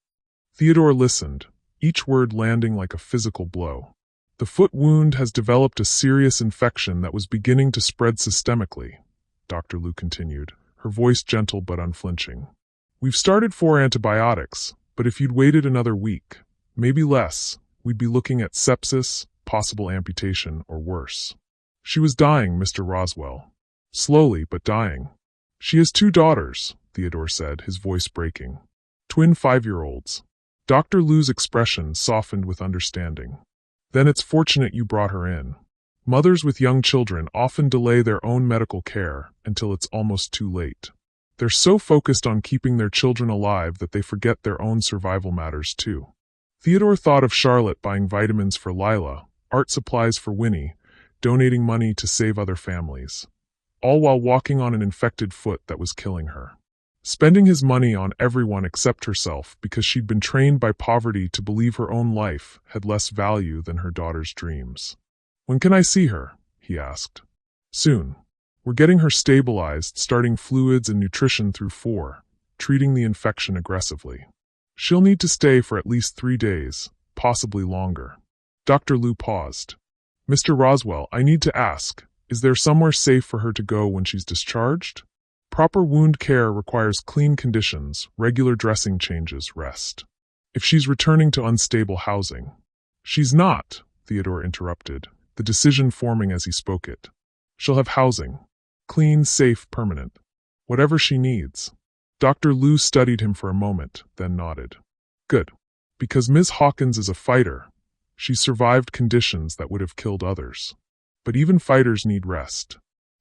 Theodore listened, each word landing like a physical blow. "The foot wound has developed a serious infection that was beginning to spread systemically," Dr. Liu continued, her voice gentle but unflinching. "We've started 4 antibiotics, but if you'd waited another week, maybe less, we'd be looking at sepsis, possible amputation, or worse. She was dying, Mr. Roswell. Slowly, but dying." "She has 2 daughters," Theodore said, his voice breaking. "Twin 5-year-olds. Dr. Liu's expression softened with understanding. "Then it's fortunate you brought her in. Mothers with young children often delay their own medical care until it's almost too late. They're so focused on keeping their children alive that they forget their own survival matters too." Theodore thought of Charlotte buying vitamins for Lila, art supplies for Winnie, donating money to save other families, all while walking on an infected foot that was killing her. Spending his money on everyone except herself because she'd been trained by poverty to believe her own life had less value than her daughter's dreams. "When can I see her?" he asked. "Soon. We're getting her stabilized, starting fluids and nutrition through 4, treating the infection aggressively. She'll need to stay for at least 3 days, possibly longer." Dr. Liu paused. "Mr. Roswell, I need to ask, is there somewhere safe for her to go when she's discharged? Proper wound care requires clean conditions, regular dressing changes, rest. If she's returning to unstable housing." "She's not," Theodore interrupted, the decision forming as he spoke it. "She'll have housing. Clean, safe, permanent. Whatever she needs." Dr. Liu studied him for a moment, then nodded. "Good. Because Ms. Hawkins is a fighter. She survived conditions that would have killed others. But even fighters need rest.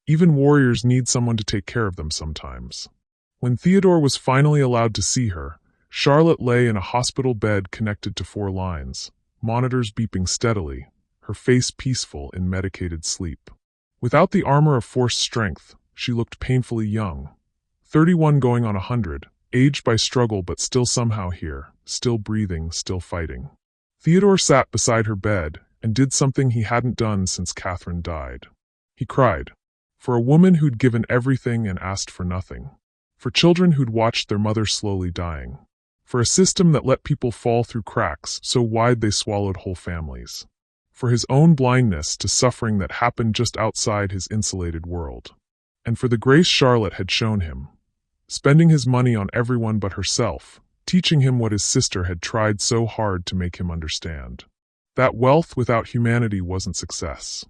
Even warriors need someone to take care of them sometimes." When Theodore was finally allowed to see her, Charlotte lay in a hospital bed connected to 4 lines, monitors beeping steadily, her face peaceful in medicated sleep. Without the armor of forced strength, she looked painfully young. 31 going on 100, aged by struggle but still somehow here, still breathing, still fighting. Theodore sat beside her bed and did something he hadn't done since Catherine died. He cried. For a woman who'd given everything and asked for nothing. For children who'd watched their mother slowly dying. For a system that let people fall through cracks so wide they swallowed whole families. For his own blindness to suffering that happened just outside his insulated world. And for the grace Charlotte had shown him. Spending his money on everyone but herself, teaching him what his sister had tried so hard to make him understand. That wealth without humanity wasn't success.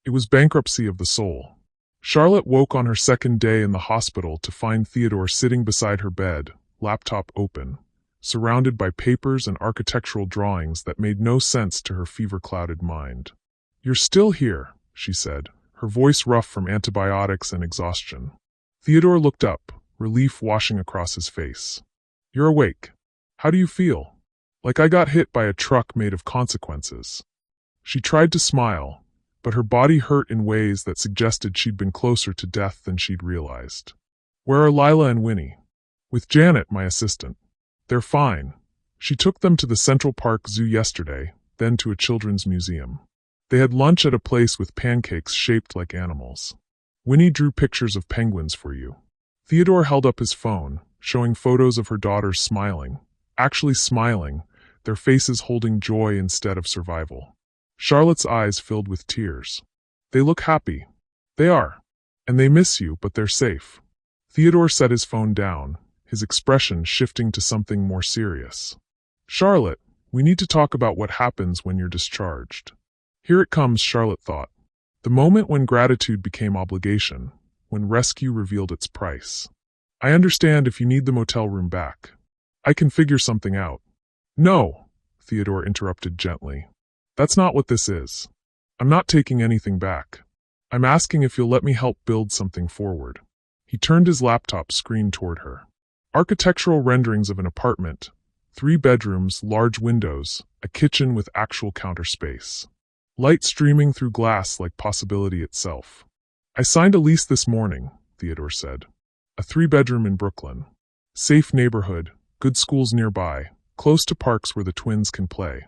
It was bankruptcy of the soul. Charlotte woke on her 2nd day in the hospital to find Theodore sitting beside her bed, laptop open, surrounded by papers and architectural drawings that made no sense to her fever-clouded mind. "You're still here," she said, her voice rough from antibiotics and exhaustion. Theodore looked up, relief washing across his face. "You're awake. How do you feel?" "Like I got hit by a truck made of consequences." She tried to smile, but her body hurt in ways that suggested she'd been closer to death than she'd realized. "Where are Lila and Winnie?" "With Janet, my assistant. They're fine. She took them to the Central Park Zoo yesterday, then to a children's museum. They had lunch at a place with pancakes shaped like animals. Winnie drew pictures of penguins for you." Theodore held up his phone, showing photos of her daughters smiling, actually smiling, their faces holding joy instead of survival. Charlotte's eyes filled with tears. "They look happy." "They are. And they miss you, but they're safe." Theodore set his phone down, his expression shifting to something more serious. "Charlotte, we need to talk about what happens when you're discharged." Here it comes, Charlotte thought. The moment when gratitude became obligation, when rescue revealed its price. "I understand if you need the motel room back. I can figure something out." "No," Theodore interrupted gently. "That's not what this is. I'm not taking anything back. I'm asking if you'll let me help build something forward." He turned his laptop screen toward her. Architectural renderings of an apartment, 3 bedrooms, large windows, a kitchen with actual counter space. Light streaming through glass like possibility itself. "I signed a lease this morning," Theodore said. "A 3-bedroom in Brooklyn. Safe neighborhood, good schools nearby, close to parks where the twins can play.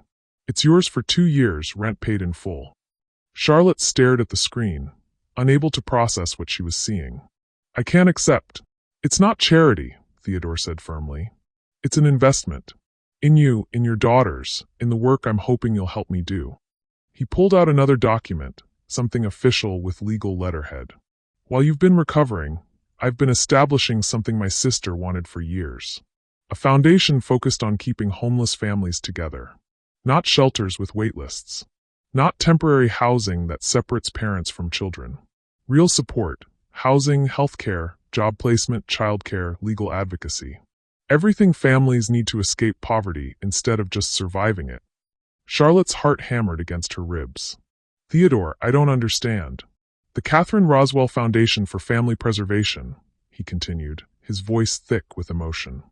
It's yours for 2 years, rent paid in full." Charlotte stared at the screen, unable to process what she was seeing. "I can't accept." "It's not charity," Theodore said firmly. "It's an investment. In you, in your daughters, in the work I'm hoping you'll help me do." He pulled out another document, something official with legal letterhead. "While you've been recovering, I've been establishing something my sister wanted for years. A foundation focused on keeping homeless families together. Not shelters with waitlists. Not temporary housing that separates parents from children. Real support, housing, healthcare, job placement, childcare, legal advocacy. Everything families need to escape poverty instead of just surviving it." Charlotte's heart hammered against her ribs. "Theodore, I don't understand." "The Catherine Roswell Foundation for Family Preservation," he continued, his voice thick with emotion.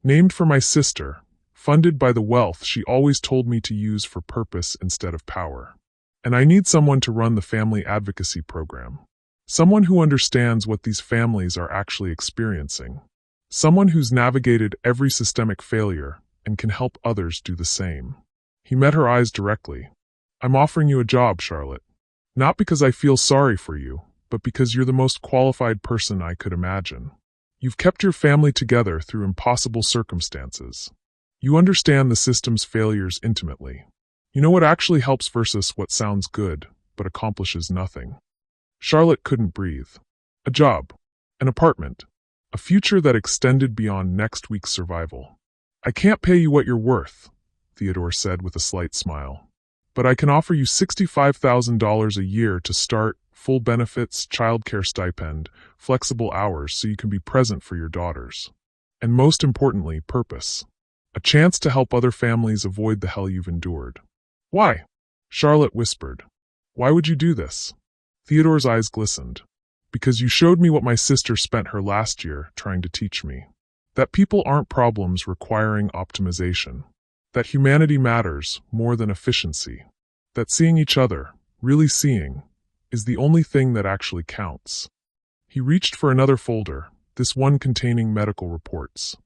"Named for my sister, funded by the wealth she always told me to use for purpose instead of power. And I need someone to run the family advocacy program. Someone who understands what these families are actually experiencing. Someone who's navigated every systemic failure and can help others do the same." He met her eyes directly. "I'm offering you a job, Charlotte. Not because I feel sorry for you, but because you're the most qualified person I could imagine. You've kept your family together through impossible circumstances. You understand the system's failures intimately. You know what actually helps versus what sounds good, but accomplishes nothing." Charlotte couldn't breathe. A job. An apartment. A future that extended beyond next week's survival. "I can't pay you what you're worth," Theodore said with a slight smile. "But I can offer you $65,000 a year to start, full benefits, childcare stipend, flexible hours so you can be present for your daughters. And most importantly, purpose. A chance to help other families avoid the hell you've endured." "Why?" Charlotte whispered. "Why would you do this?" Theodore's eyes glistened. "Because you showed me what my sister spent her last year trying to teach me. That people aren't problems requiring optimization. That humanity matters more than efficiency. That seeing each other, really seeing, is the only thing that actually counts." He reached for another folder, this one containing medical reports.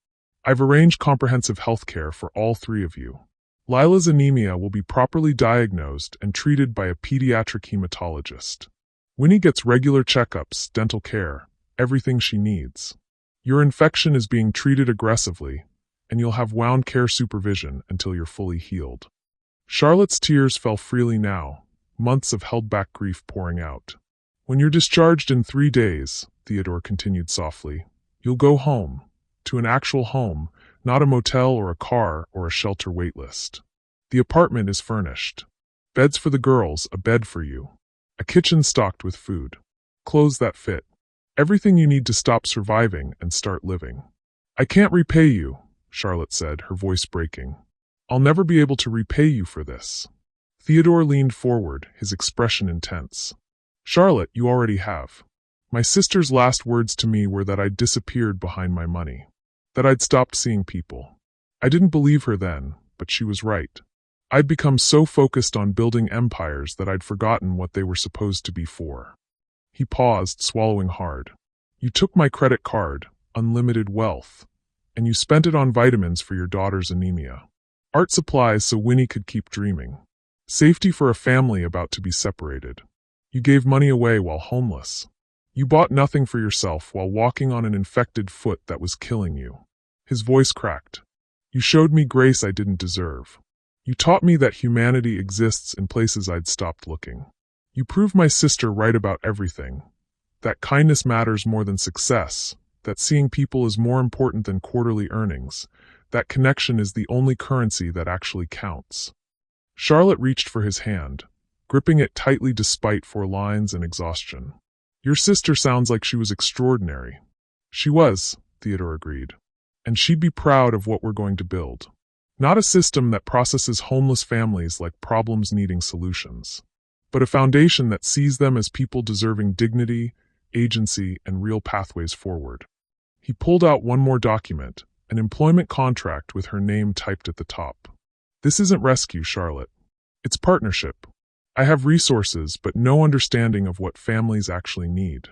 "I've arranged comprehensive health care for all 3 of you. Lila's anemia will be properly diagnosed and treated by a pediatric hematologist. Winnie gets regular checkups, dental care, everything she needs. Your infection is being treated aggressively, and you'll have wound care supervision until you're fully healed." Charlotte's tears fell freely now, months of held-back grief pouring out. "When you're discharged in 3 days," Theodore continued softly, "you'll go home, to an actual home, not a motel or a car or a shelter waitlist. The apartment is furnished. Beds for the girls, a bed for you. A kitchen stocked with food. Clothes that fit. Everything you need to stop surviving and start living. I can't repay you," Charlotte said, her voice breaking. I'll never be able to repay you for this. Theodore leaned forward, his expression intense. Charlotte, you already have. My sister's last words to me were that I'd disappeared behind my money, that I'd stopped seeing people. I didn't believe her then, but she was right. I'd become so focused on building empires that I'd forgotten what they were supposed to be for. He paused, swallowing hard. You took my credit card, unlimited wealth, and you spent it on vitamins for your daughter's anemia. Art supplies so Winnie could keep dreaming. Safety for a family about to be separated. You gave money away while homeless. You bought nothing for yourself while walking on an infected foot that was killing you. His voice cracked. You showed me grace I didn't deserve. You taught me that humanity exists in places I'd stopped looking. You proved my sister right about everything. That kindness matters more than success, that seeing people is more important than quarterly earnings, that connection is the only currency that actually counts. Charlotte reached for his hand, gripping it tightly despite 4 lines and exhaustion. Your sister sounds like she was extraordinary. She was, Theodore agreed. And she'd be proud of what we're going to build. Not a system that processes homeless families like problems needing solutions, but a foundation that sees them as people deserving dignity, agency, and real pathways forward. He pulled out one more document, an employment contract with her name typed at the top. This isn't rescue, Charlotte. It's partnership. I have resources, but no understanding of what families actually need.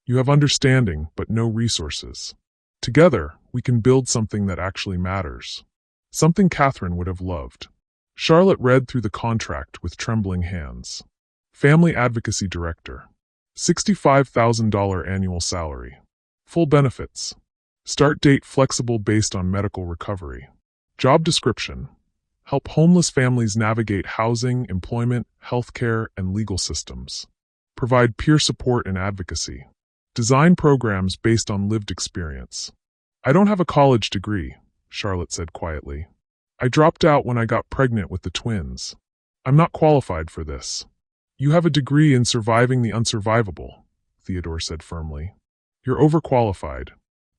You have understanding, but no resources. Together, we can build something that actually matters. Something Catherine would have loved. Charlotte read through the contract with trembling hands. Family Advocacy Director. $65,000 annual salary. Full benefits. Start date flexible based on medical recovery. Job description. Help homeless families navigate housing, employment, healthcare, and legal systems. Provide peer support and advocacy. Design programs based on lived experience. I don't have a college degree, Charlotte said quietly. I dropped out when I got pregnant with the twins. I'm not qualified for this. You have a degree in surviving the unsurvivable, Theodore said firmly. You're overqualified.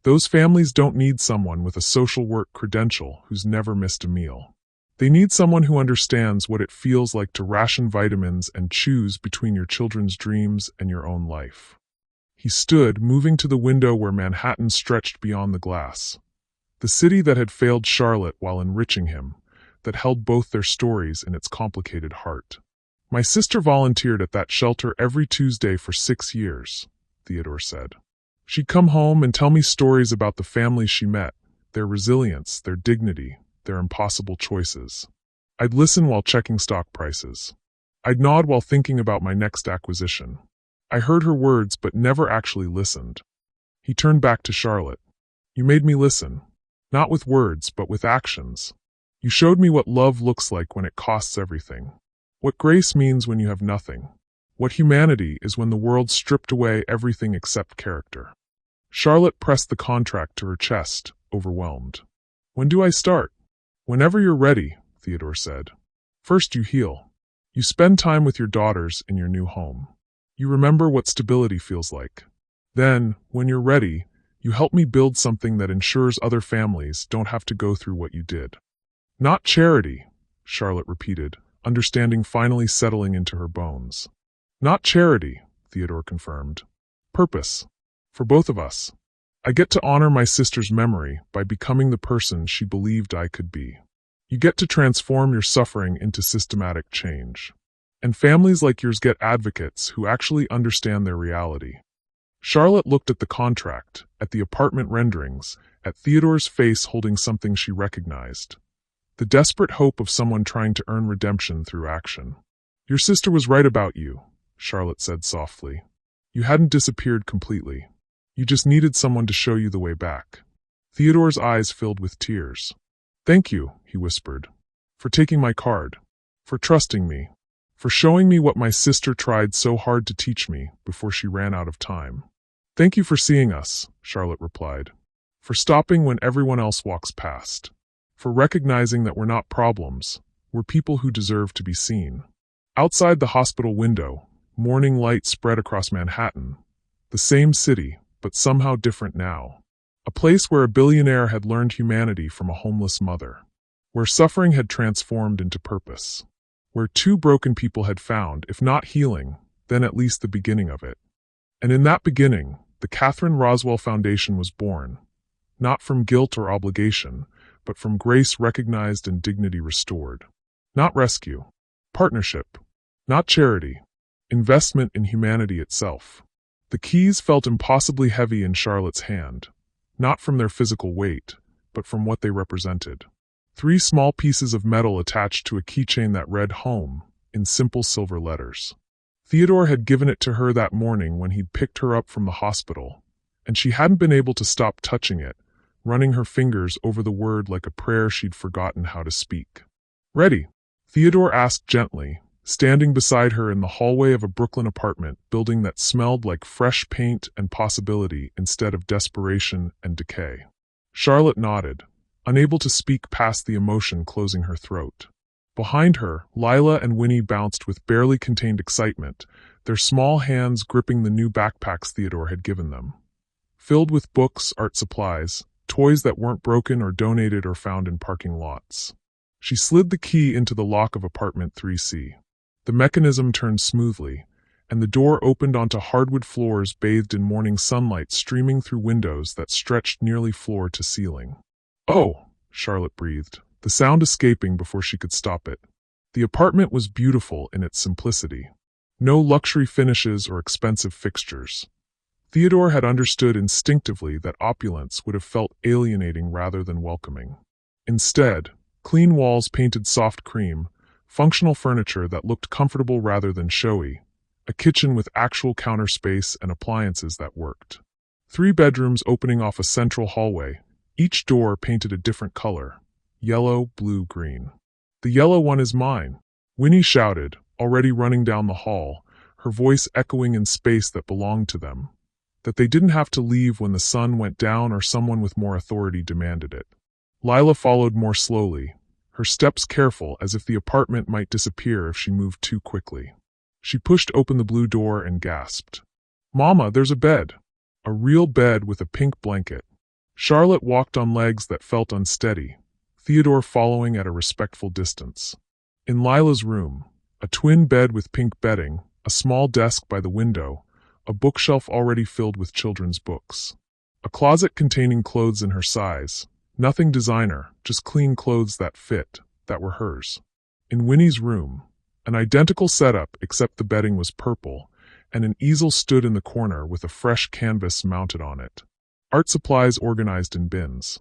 Those families don't need someone with a social work credential who's never missed a meal. They need someone who understands what it feels like to ration vitamins and choose between your children's dreams and your own life. He stood, moving to the window where Manhattan stretched beyond the glass. The city that had failed Charlotte while enriching him, that held both their stories in its complicated heart. My sister volunteered at that shelter every Tuesday for 6 years, Theodore said. She'd come home and tell me stories about the families she met, their resilience, their dignity, their impossible choices. I'd listen while checking stock prices. I'd nod while thinking about my next acquisition. I heard her words but never actually listened. He turned back to Charlotte. You made me listen. Not with words, but with actions. You showed me what love looks like when it costs everything. What grace means when you have nothing. What humanity is when the world stripped away everything except character. Charlotte pressed the contract to her chest, overwhelmed. When do I start? Whenever you're ready, Theodore said. First you heal. You spend time with your daughters in your new home. You remember what stability feels like. Then, when you're ready, you help me build something that ensures other families don't have to go through what you did. Not charity, Charlotte repeated, understanding finally settling into her bones. Not charity, Theodore confirmed. Purpose. For both of us. I get to honor my sister's memory by becoming the person she believed I could be. You get to transform your suffering into systematic change. And families like yours get advocates who actually understand their reality. Charlotte looked at the contract, at the apartment renderings, at Theodore's face holding something she recognized. The desperate hope of someone trying to earn redemption through action. Your sister was right about you, Charlotte said softly. You hadn't disappeared completely. You just needed someone to show you the way back. Theodore's eyes filled with tears. Thank you, he whispered, for taking my card, for trusting me, for showing me what my sister tried so hard to teach me before she ran out of time. Thank you for seeing us, Charlotte replied, for stopping when everyone else walks past, for recognizing that we're not problems, we're people who deserve to be seen. Outside the hospital window, morning light spread across Manhattan, the same city, but somehow different now. A place where a billionaire had learned humanity from a homeless mother. Where suffering had transformed into purpose. Where two broken people had found, if not healing, then at least the beginning of it. And in that beginning, the Catherine Roswell Foundation was born. Not from guilt or obligation, but from grace recognized and dignity restored. Not rescue. Partnership. Not charity. Investment in humanity itself. The keys felt impossibly heavy in Charlotte's hand, not from their physical weight, but from what they represented. 3 small pieces of metal attached to a keychain that read "Home" in simple silver letters. Theodore had given it to her that morning when he'd picked her up from the hospital, and she hadn't been able to stop touching it, running her fingers over the word like a prayer she'd forgotten how to speak. "Ready?" Theodore asked gently, standing beside her in the hallway of a Brooklyn apartment building that smelled like fresh paint and possibility instead of desperation and decay. Charlotte nodded, unable to speak past the emotion closing her throat. Behind her, Lila and Winnie bounced with barely contained excitement, their small hands gripping the new backpacks Theodore had given them. Filled with books, art supplies, toys that weren't broken or donated or found in parking lots. She slid the key into the lock of apartment 3C. The mechanism turned smoothly, and the door opened onto hardwood floors bathed in morning sunlight streaming through windows that stretched nearly floor to ceiling. "Oh," Charlotte breathed, the sound escaping before she could stop it. The apartment was beautiful in its simplicity. No luxury finishes or expensive fixtures. Theodore had understood instinctively that opulence would have felt alienating rather than welcoming. Instead, clean walls painted soft cream, functional furniture that looked comfortable rather than showy, a kitchen with actual counter space and appliances that worked. 3 bedrooms opening off a central hallway, each door painted a different color: yellow, blue, green. "The yellow one is mine," Winnie shouted, already running down the hall, her voice echoing in space that belonged to them, that they didn't have to leave when the sun went down or someone with more authority demanded it. Lila followed more slowly, her steps careful as if the apartment might disappear if she moved too quickly. She pushed open the blue door and gasped. "Mama, there's a bed." A real bed with a pink blanket. Charlotte walked on legs that felt unsteady, Theodore following at a respectful distance. In Lila's room, a twin bed with pink bedding, a small desk by the window, a bookshelf already filled with children's books. A closet containing clothes in her size. Nothing designer, just clean clothes that fit, that were hers. In Winnie's room, an identical setup except the bedding was purple, and an easel stood in the corner with a fresh canvas mounted on it. Art supplies organized in bins.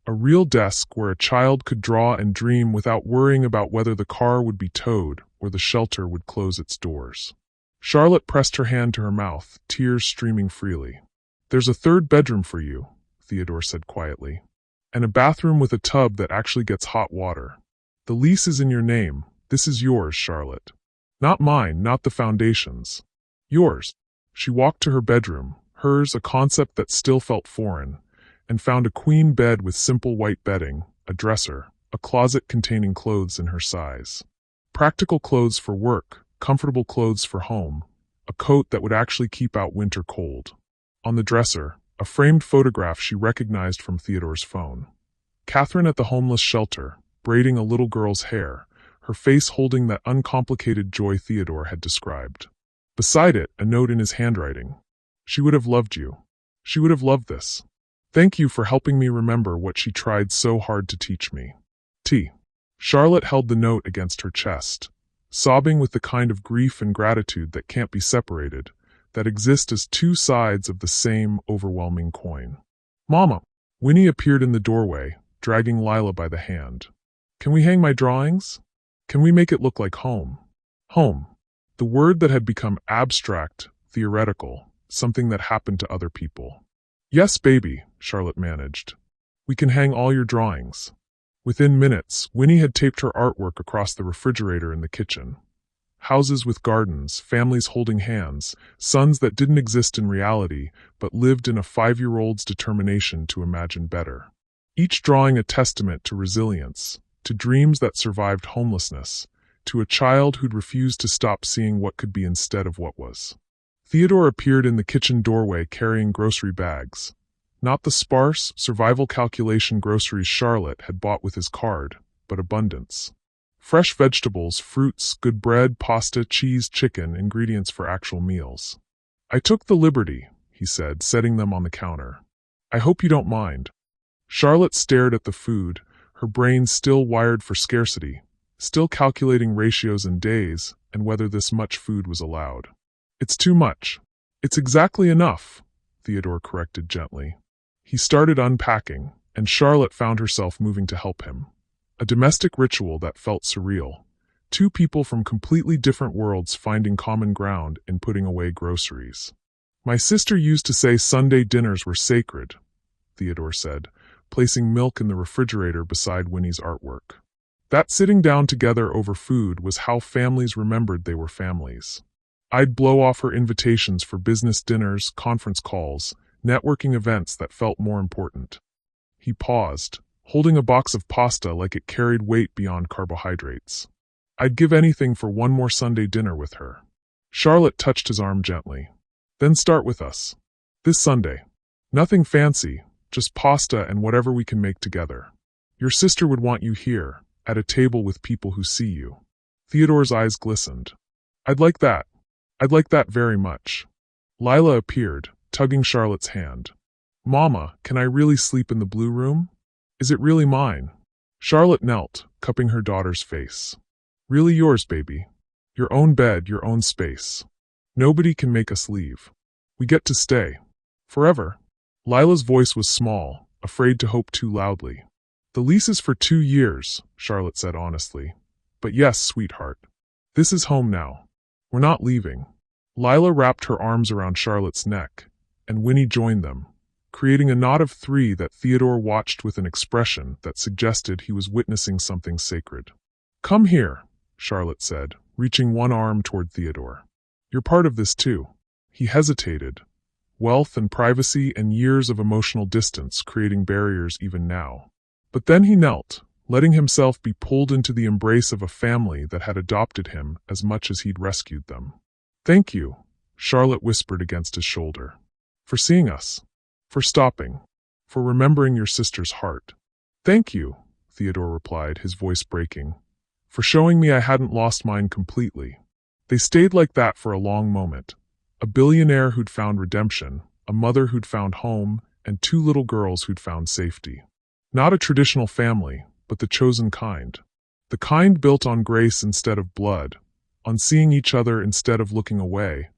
A real desk where a child could draw and dream without worrying about whether the car would be towed or the shelter would close its doors. Charlotte pressed her hand to her mouth, tears streaming freely. "There's a 3rd bedroom for you," Theodore said quietly. "And a bathroom with a tub that actually gets hot water. The lease is in your name. This is yours, Charlotte. Not mine, not the foundation's. Yours." She walked to her bedroom, hers a concept that still felt foreign, and found a queen bed with simple white bedding, a dresser, a closet containing clothes in her size. Practical clothes for work, comfortable clothes for home, a coat that would actually keep out winter cold. On the dresser, a framed photograph she recognized from Theodore's phone. Catherine at the homeless shelter, braiding a little girl's hair, her face holding that uncomplicated joy Theodore had described. Beside it, a note in his handwriting. "She would have loved you. She would have loved this. Thank you for helping me remember what she tried so hard to teach me. T." Charlotte held the note against her chest, sobbing with the kind of grief and gratitude that can't be separated, that exist as 2 sides of the same overwhelming coin. "Mama." Winnie appeared in the doorway, dragging Lila by the hand. "Can we hang my drawings? Can we make it look like home?" Home. The word that had become abstract, theoretical, something that happened to other people. "Yes, baby," Charlotte managed. "We can hang all your drawings." Within minutes, Winnie had taped her artwork across the refrigerator in the kitchen. Houses with gardens, families holding hands, sons that didn't exist in reality, but lived in a 5-year-old's determination to imagine better. Each drawing a testament to resilience, to dreams that survived homelessness, to a child who'd refused to stop seeing what could be instead of what was. Theodore appeared in the kitchen doorway carrying grocery bags. Not the sparse, survival calculation groceries Charlotte had bought with his card, but abundance. Fresh vegetables, fruits, good bread, pasta, cheese, chicken, ingredients for actual meals. I took the liberty, he said, setting them on the counter. I hope you don't mind. Charlotte stared at the food, her brain still wired for scarcity, still calculating ratios and days, and whether this much food was allowed. It's too much. It's exactly enough, Theodore corrected gently. He started unpacking, and Charlotte found herself moving to help him. A domestic ritual that felt surreal. Two people from completely different worlds finding common ground in putting away groceries. My sister used to say Sunday dinners were sacred, Theodore said, placing milk in the refrigerator beside Winnie's artwork. That sitting down together over food was how families remembered they were families. I'd blow off her invitations for business dinners, conference calls, networking events that felt more important. He paused, holding a box of pasta like it carried weight beyond carbohydrates. I'd give anything for one more Sunday dinner with her. Charlotte touched his arm gently. Then start with us. This Sunday. Nothing fancy, just pasta and whatever we can make together. Your sister would want you here, at a table with people who see you. Theodore's eyes glistened. I'd like that. I'd like that very much. Lila appeared, tugging Charlotte's hand. Mama, can I really sleep in the blue room? Is it really mine? Charlotte knelt, cupping her daughter's face. Really yours, baby. Your own bed, your own space. Nobody can make us leave. We get to stay. Forever. Lila's voice was small, afraid to hope too loudly. The lease is for 2 years, Charlotte said honestly. But yes, sweetheart. This is home now. We're not leaving. Lila wrapped her arms around Charlotte's neck, and Winnie joined them, creating a knot of 3 that Theodore watched with an expression that suggested he was witnessing something sacred. Come here, Charlotte said, reaching one arm toward Theodore. You're part of this too. He hesitated. Wealth and privacy and years of emotional distance creating barriers even now. But then he knelt, letting himself be pulled into the embrace of a family that had adopted him as much as he'd rescued them. Thank you, Charlotte whispered against his shoulder. For seeing us. For stopping. For remembering your sister's heart. Thank you, Theodore replied, his voice breaking. For showing me I hadn't lost mine completely. They stayed like that for a long moment. A billionaire who'd found redemption, a mother who'd found home, and 2 little girls who'd found safety. Not a traditional family, but the chosen kind. The kind built on grace instead of blood, on seeing each other instead of looking away,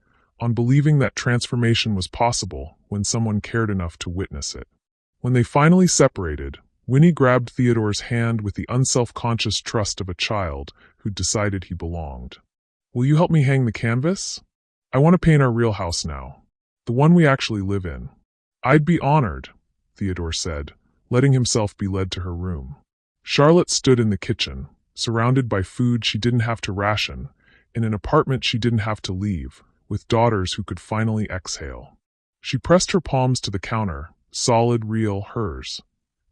on believing that transformation was possible when someone cared enough to witness it. When they finally separated, Winnie grabbed Theodore's hand with the unself-conscious trust of a child who'd decided he belonged. Will you help me hang the canvas? I want to paint our real house now. The one we actually live in. I'd be honored, Theodore said, letting himself be led to her room. Charlotte stood in the kitchen, surrounded by food she didn't have to ration, in an apartment she didn't have to leave, with daughters who could finally exhale. She pressed her palms to the counter, solid, real, hers,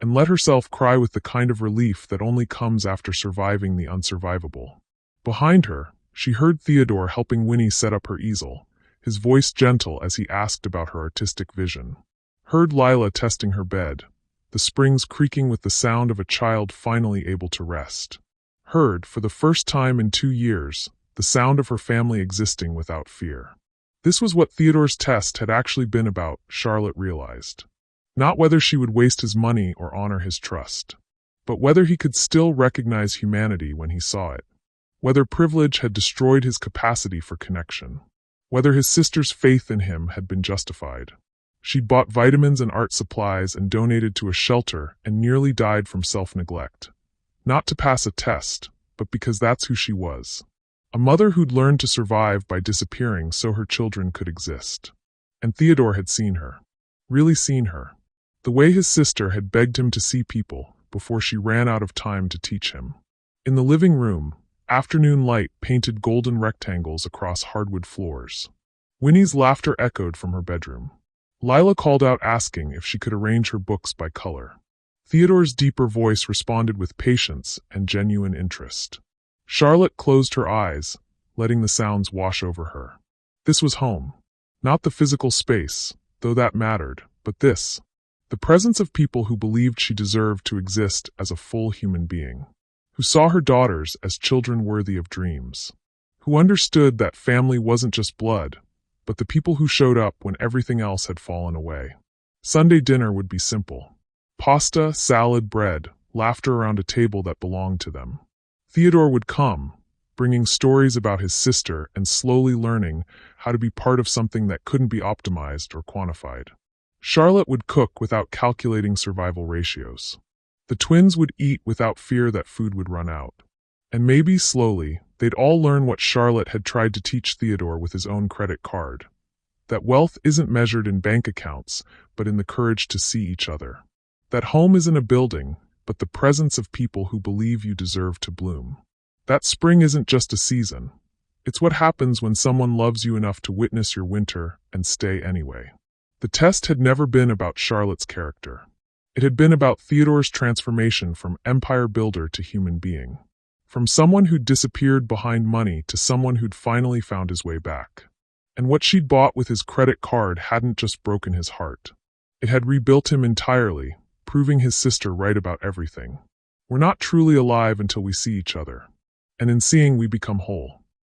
and let herself cry with the kind of relief that only comes after surviving the unsurvivable. Behind her, she heard Theodore helping Winnie set up her easel, his voice gentle as he asked about her artistic vision. Heard Lila testing her bed, the springs creaking with the sound of a child finally able to rest. Heard, for the first time in 2 years, the sound of her family existing without fear. This was what Theodore's test had actually been about, Charlotte realized. Not whether she would waste his money or honor his trust, but whether he could still recognize humanity when he saw it. Whether privilege had destroyed his capacity for connection. Whether his sister's faith in him had been justified. She'd bought vitamins and art supplies and donated to a shelter and nearly died from self-neglect. Not to pass a test, but because that's who she was. A mother who'd learned to survive by disappearing so her children could exist. And Theodore had seen her. Really seen her. The way his sister had begged him to see people before she ran out of time to teach him. In the living room, afternoon light painted golden rectangles across hardwood floors. Winnie's laughter echoed from her bedroom. Lila called out asking if she could arrange her books by color. Theodore's deeper voice responded with patience and genuine interest. Charlotte closed her eyes, letting the sounds wash over her. This was home. Not the physical space, though that mattered, but this. The presence of people who believed she deserved to exist as a full human being, who saw her daughters as children worthy of dreams, who understood that family wasn't just blood, but the people who showed up when everything else had fallen away. Sunday dinner would be simple. Pasta, salad, bread, laughter around a table that belonged to them. Theodore would come, bringing stories about his sister and slowly learning how to be part of something that couldn't be optimized or quantified. Charlotte would cook without calculating survival ratios. The twins would eat without fear that food would run out. And maybe slowly, they'd all learn what Charlotte had tried to teach Theodore with his own credit card. That wealth isn't measured in bank accounts, but in the courage to see each other. That home isn't a building, but the presence of people who believe you deserve to bloom. That spring isn't just a season. It's what happens when someone loves you enough to witness your winter and stay anyway. The test had never been about Charlotte's character. It had been about Theodore's transformation from empire builder to human being. From someone who'd disappeared behind money to someone who'd finally found his way back. And what she'd bought with his credit card hadn't just broken his heart. It had rebuilt him entirely, proving his sister right about everything. We're not truly alive until we see each other. And in seeing, we become whole.